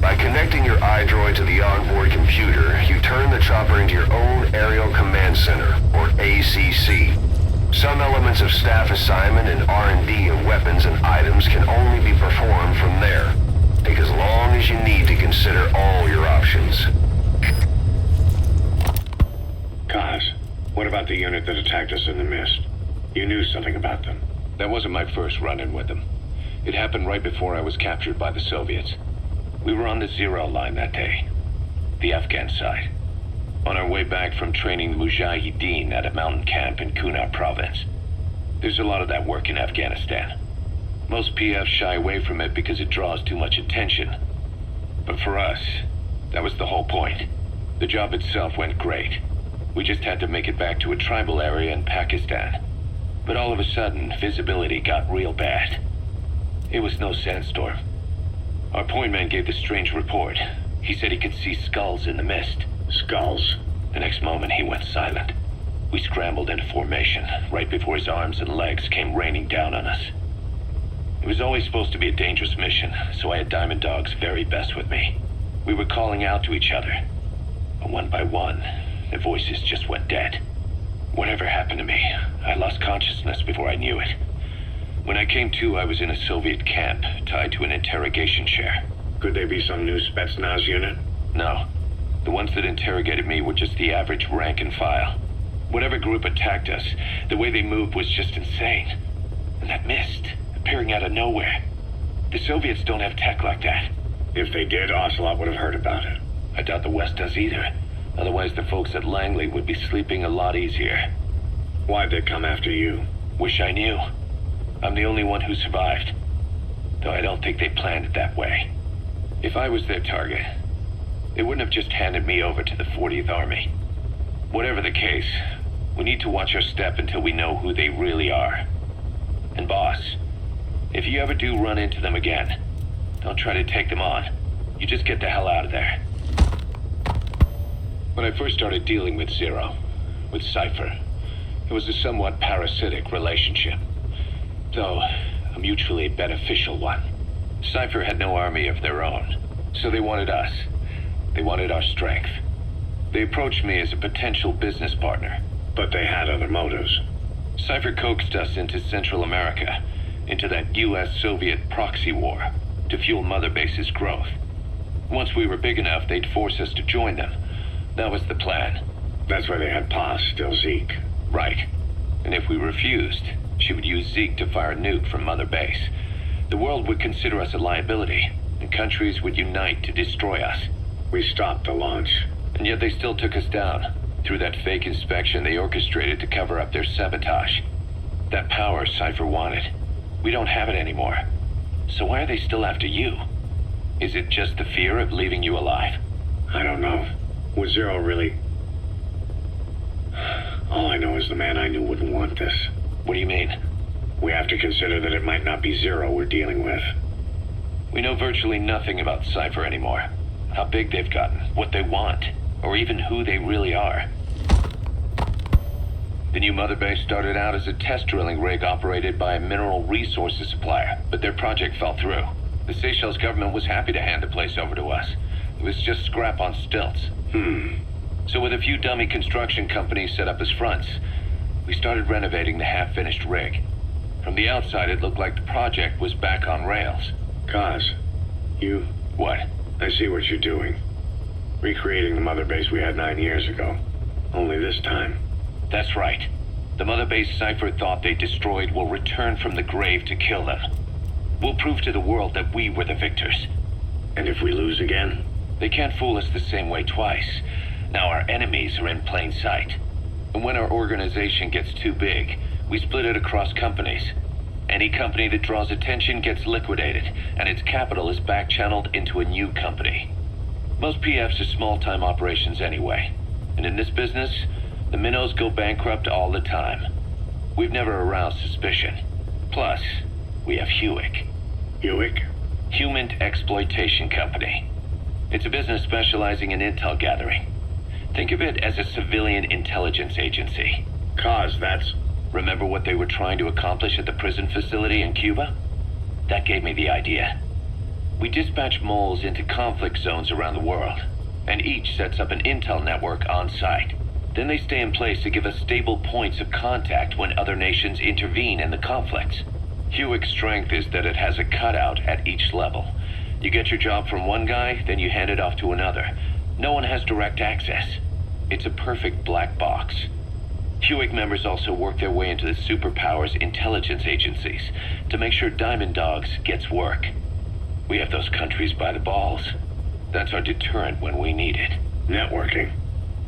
By connecting your iDroid to the onboard computer, you turn the chopper into your own Aerial Command Center, or ACC. Some elements of staff assignment and R&D of weapons and items can only be performed from there. Take as long as you need to consider all your options. Kaz, what about the unit that attacked us in the mist? You knew something about them. That wasn't my first run-in with them. It happened right before I was captured by the Soviets. We were on the zero line that day, the Afghan side, on our way back from training the Mujahideen at a mountain camp in Kunar province. There's a lot of that work in Afghanistan. Most PFs shy away from it because it draws too much attention. But for us, that was the whole point. The job itself went great. We just had to make it back to a tribal area in Pakistan. But all of a sudden, visibility got real bad. It was no sandstorm. Our point man gave this strange report. He said he could see skulls in the mist. Skulls. The next moment, he went silent. We scrambled into formation, right before his arms and legs came raining down on us. It was always supposed to be a dangerous mission, so I had Diamond Dog's very best with me. We were calling out to each other. But one by one, the voices just went dead. Whatever happened to me, I lost consciousness before I knew it. When I came to, I was in a Soviet camp, tied to an interrogation chair. Could they be some new Spetsnaz unit? No. The ones that interrogated me were just the average rank and file. Whatever group attacked us, the way they moved was just insane. And that mist, appearing out of nowhere. The Soviets don't have tech like that. If they did, Ocelot would have heard about it. I doubt the West does either. Otherwise, the folks at Langley would be sleeping a lot easier. Why'd they come after you? Wish I knew. I'm the only one who survived. Though I don't think they planned it that way. If I was their target, they wouldn't have just handed me over to the 40th Army. Whatever the case, we need to watch our step until we know who they really are. And boss, if you ever do run into them again, don't try to take them on. You just get the hell out of there. When I first started dealing with Zero, with Cypher, it was a somewhat parasitic relationship. Though, a mutually beneficial one. Cypher had no army of their own, so they wanted us. They wanted our strength. They approached me as a potential business partner. But they had other motives. Cypher coaxed us into Central America, into that US-Soviet proxy war, to fuel Mother Base's growth. Once we were big enough, they'd force us to join them. That was the plan. That's why they had Paz still Zeke. Right. And if we refused, she would use Zeke to fire a nuke from Mother Base. The world would consider us a liability, and countries would unite to destroy us. We stopped the launch. And yet they still took us down, through that fake inspection they orchestrated to cover up their sabotage. That power Cypher wanted. We don't have it anymore. So why are they still after you? Is it just the fear of leaving you alive? I don't know. Was Zero really... All I know is the man I knew wouldn't want this. What do you mean? We have to consider that it might not be Zero we're dealing with. We know virtually nothing about Cypher anymore. How big they've gotten, what they want, or even who they really are. The new Mother Base started out as a test drilling rig operated by a mineral resources supplier, but their project fell through. The Seychelles government was happy to hand the place over to us. It was just scrap on stilts. So with a few dummy construction companies set up as fronts, we started renovating the half-finished rig. From the outside, it looked like the project was back on rails. Kaz, you... What? I see what you're doing. Recreating the Mother Base we had 9 years ago. Only this time. That's right. The Mother Base Cypher thought they destroyed will return from the grave to kill them. We'll prove to the world that we were the victors. And if we lose again? They can't fool us the same way twice. Now our enemies are in plain sight. And when our organization gets too big, we split it across companies. Any company that draws attention gets liquidated, and its capital is back-channeled into a new company. Most PFs are small-time operations anyway. And in this business, the minnows go bankrupt all the time. We've never aroused suspicion. Plus, we have Hewick. Hewick? Human Exploitation Company. It's a business specializing in intel gathering. Think of it as a civilian intelligence agency. Kaz, that's... Remember what they were trying to accomplish at the prison facility in Cuba? That gave me the idea. We dispatch moles into conflict zones around the world, and each sets up an intel network on site. Then they stay in place to give us stable points of contact when other nations intervene in the conflicts. Hewick's strength is that it has a cutout at each level. You get your job from one guy, then you hand it off to another. No one has direct access. It's a perfect black box. Hewick members also work their way into the superpowers intelligence agencies to make sure Diamond Dogs gets work. We have those countries by the balls. That's our deterrent when we need it. Networking?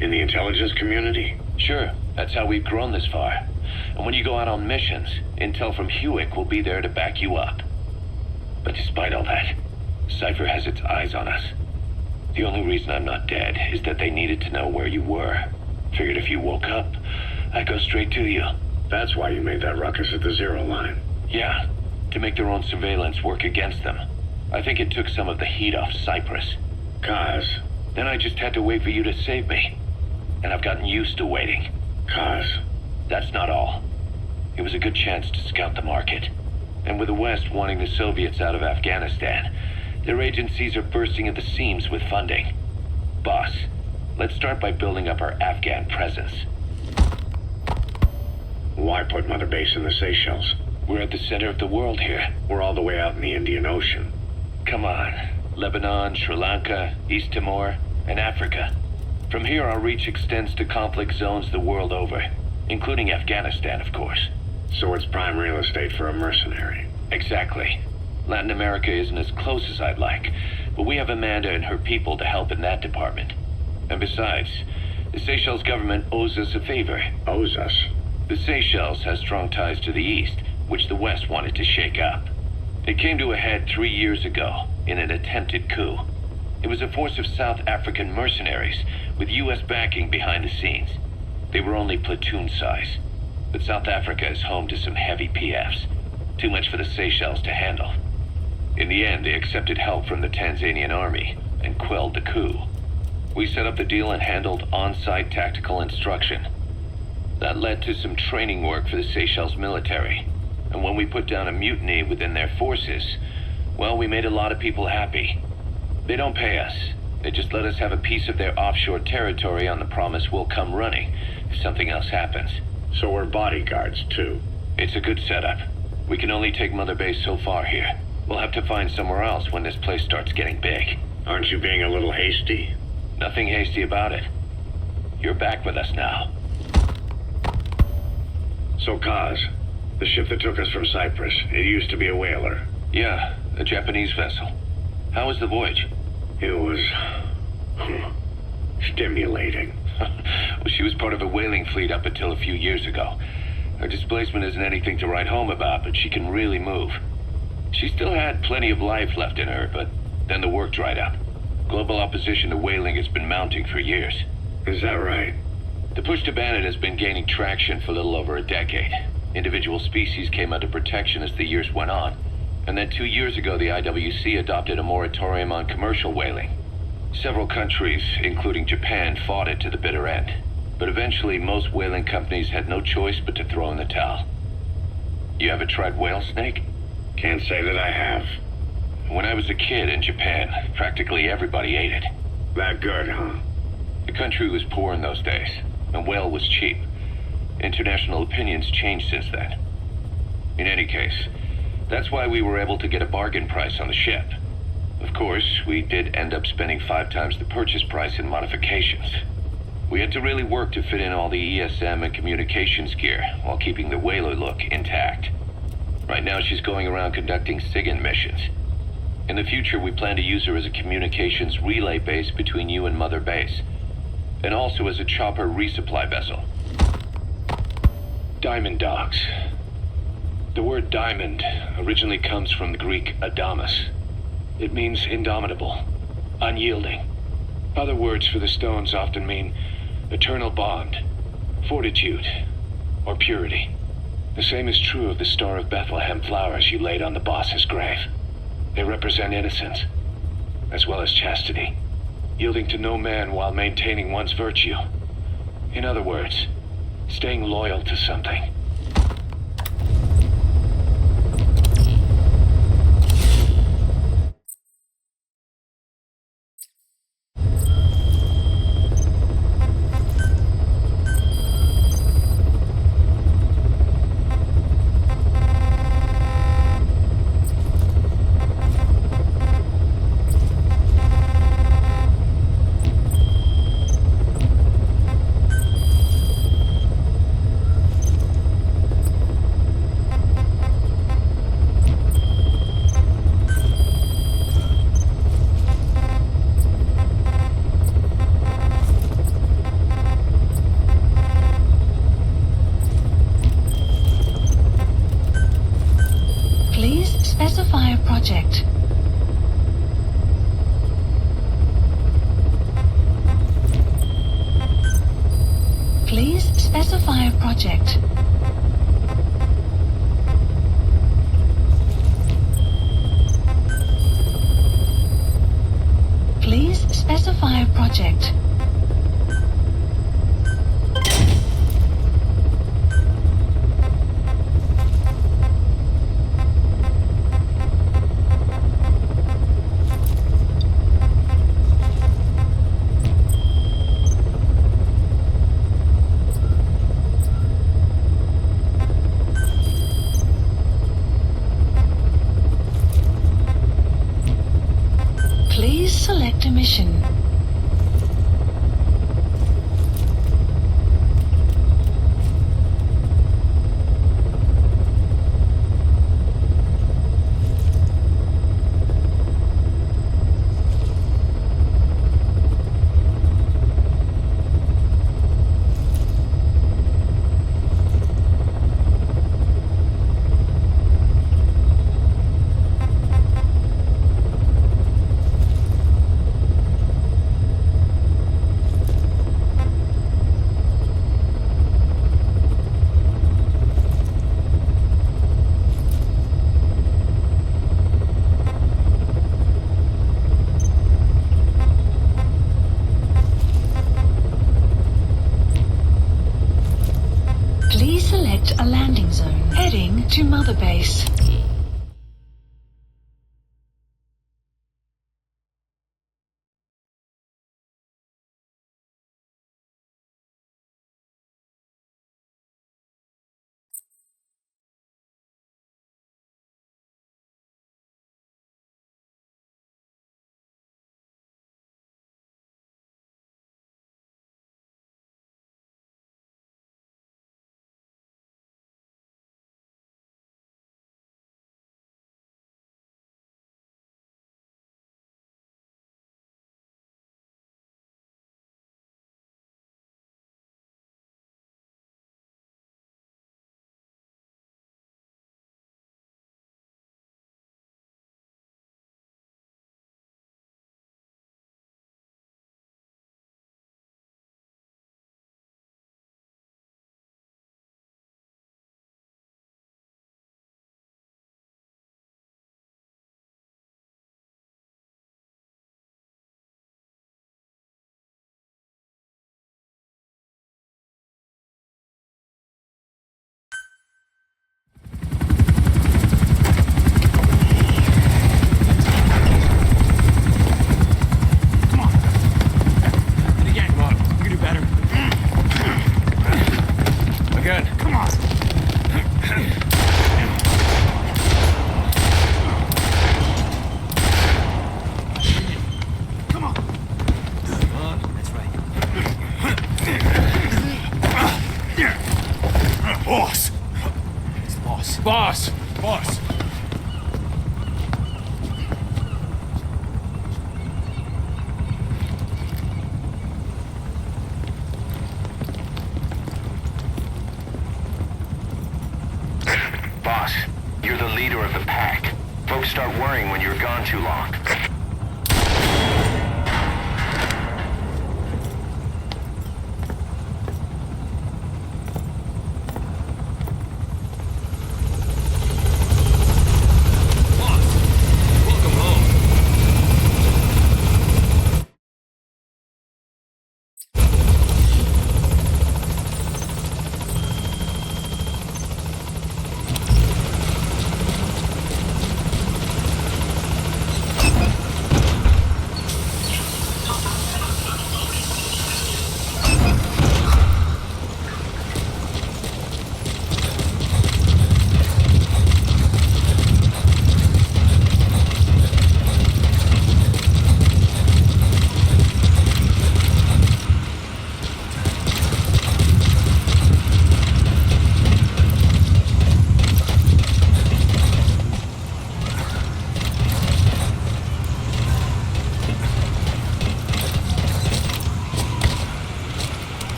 In the intelligence community? Sure, that's how we've grown this far. And when you go out on missions, intel from Hewick will be there to back you up. But despite all that, Cypher has its eyes on us. The only reason I'm not dead is that they needed to know where you were. Figured if you woke up, I'd go straight to you. That's why you made that ruckus at the Zero line. Yeah, to make their own surveillance work against them. I think it took some of the heat off Cyprus. Kaz. Then I just had to wait for you to save me. And I've gotten used to waiting. Kaz. That's not all. It was a good chance to scout the market. And with the West wanting the Soviets out of Afghanistan, their agencies are bursting at the seams with funding. Boss, let's start by building up our Afghan presence. Why put Mother Base in the Seychelles? We're at the center of the world here. We're all the way out in the Indian Ocean. Come on. Lebanon, Sri Lanka, East Timor, and Africa. From here, our reach extends to conflict zones the world over, including Afghanistan, of course. So it's prime real estate for a mercenary. Exactly. Latin America isn't as close as I'd like, but we have Amanda and her people to help in that department. And besides, the Seychelles government owes us a favor. Owes us? The Seychelles has strong ties to the east, which the west wanted to shake up. It came to a head 3 years ago, in an attempted coup. It was a force of South African mercenaries, with U.S. backing behind the scenes. They were only platoon size, but South Africa is home to some heavy PFs. Too much for the Seychelles to handle. In the end, they accepted help from the Tanzanian army, and quelled the coup. We set up the deal and handled on-site tactical instruction. That led to some training work for the Seychelles military. And when we put down a mutiny within their forces, well, we made a lot of people happy. They don't pay us. They just let us have a piece of their offshore territory on the promise we'll come running if something else happens. So we're bodyguards, too. It's a good setup. We can only take Mother Base so far here. We'll have to find somewhere else when this place starts getting big. Aren't you being a little hasty? Nothing hasty about it. You're back with us now. So, Kaz, the ship that took us from Cyprus, it used to be a whaler. Yeah, a Japanese vessel. How was the voyage? It was... stimulating. Well, she was part of a whaling fleet up until a few years ago. Her displacement isn't anything to write home about, but she can really move. She still had plenty of life left in her, but then the work dried up. Global opposition to whaling has been mounting for years. Is that right? The push to ban it has been gaining traction for a little over a decade. Individual species came under protection as the years went on. And then 2 years ago, the IWC adopted a moratorium on commercial whaling. Several countries, including Japan, fought it to the bitter end. But eventually, most whaling companies had no choice but to throw in the towel. You ever tried whale snake? Can't say that I have. When I was a kid in Japan, practically everybody ate it. That good, huh? The country was poor in those days, and whale was cheap. International opinions changed since then. In any case, that's why we were able to get a bargain price on the ship. Of course, we did end up spending 5 times the purchase price in modifications. We had to really work to fit in all the ESM and communications gear while keeping the whaler look intact. Right now, she's going around conducting SIGINT missions. In the future, we plan to use her as a communications relay base between you and Mother Base, and also as a chopper resupply vessel. Diamond dogs. The word diamond originally comes from the Greek adamas. It means indomitable, unyielding. Other words for the stones often mean eternal bond, fortitude, or purity. The same is true of the Star of Bethlehem flowers you laid on the boss's grave. They represent innocence, as well as chastity, yielding to no man while maintaining one's virtue. In other words, staying loyal to something. Specify a project. Please specify a project. Please specify a project. select a mission. Please select a landing zone. Heading to Mother Base. Boss! Boss! Boss, you're the leader of the pack. Folks start worrying when you're gone too long.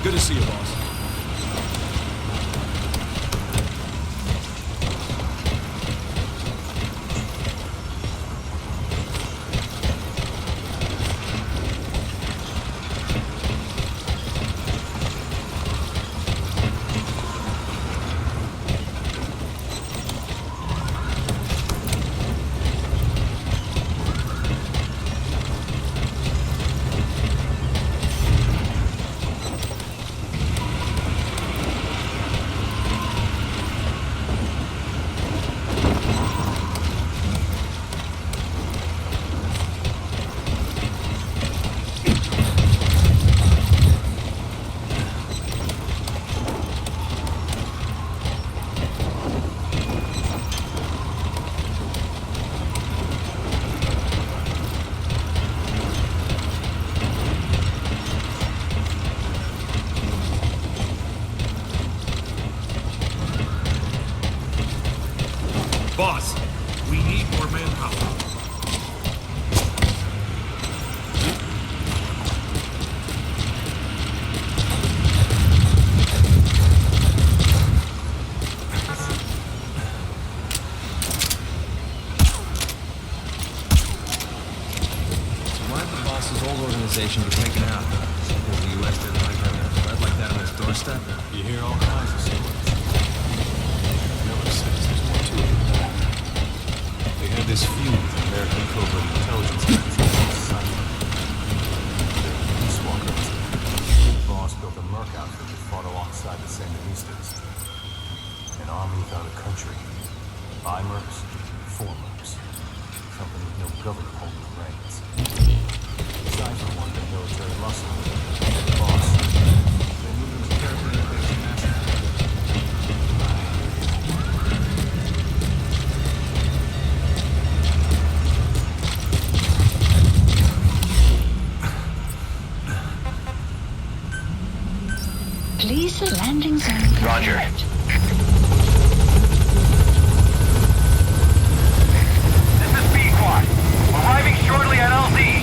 Good to see you, boss. were taken out. Because the U.S. didn't like having a threat like that on its doorstep. You hear all kinds of stories. Miller says there's more to it than that. They had this feud with the American covert intelligence agency called Cypher. Peace Walkers. The boss built a merc outfit that fought alongside the Sandinistas. An army without a country. By mercs, for mercs. Something with no government holding the reins. Cypher wanted a military muscle. Boss. They moved him as character in the massacre. Please the landing zone. Roger. This is B-Quad. Arriving shortly at LZ.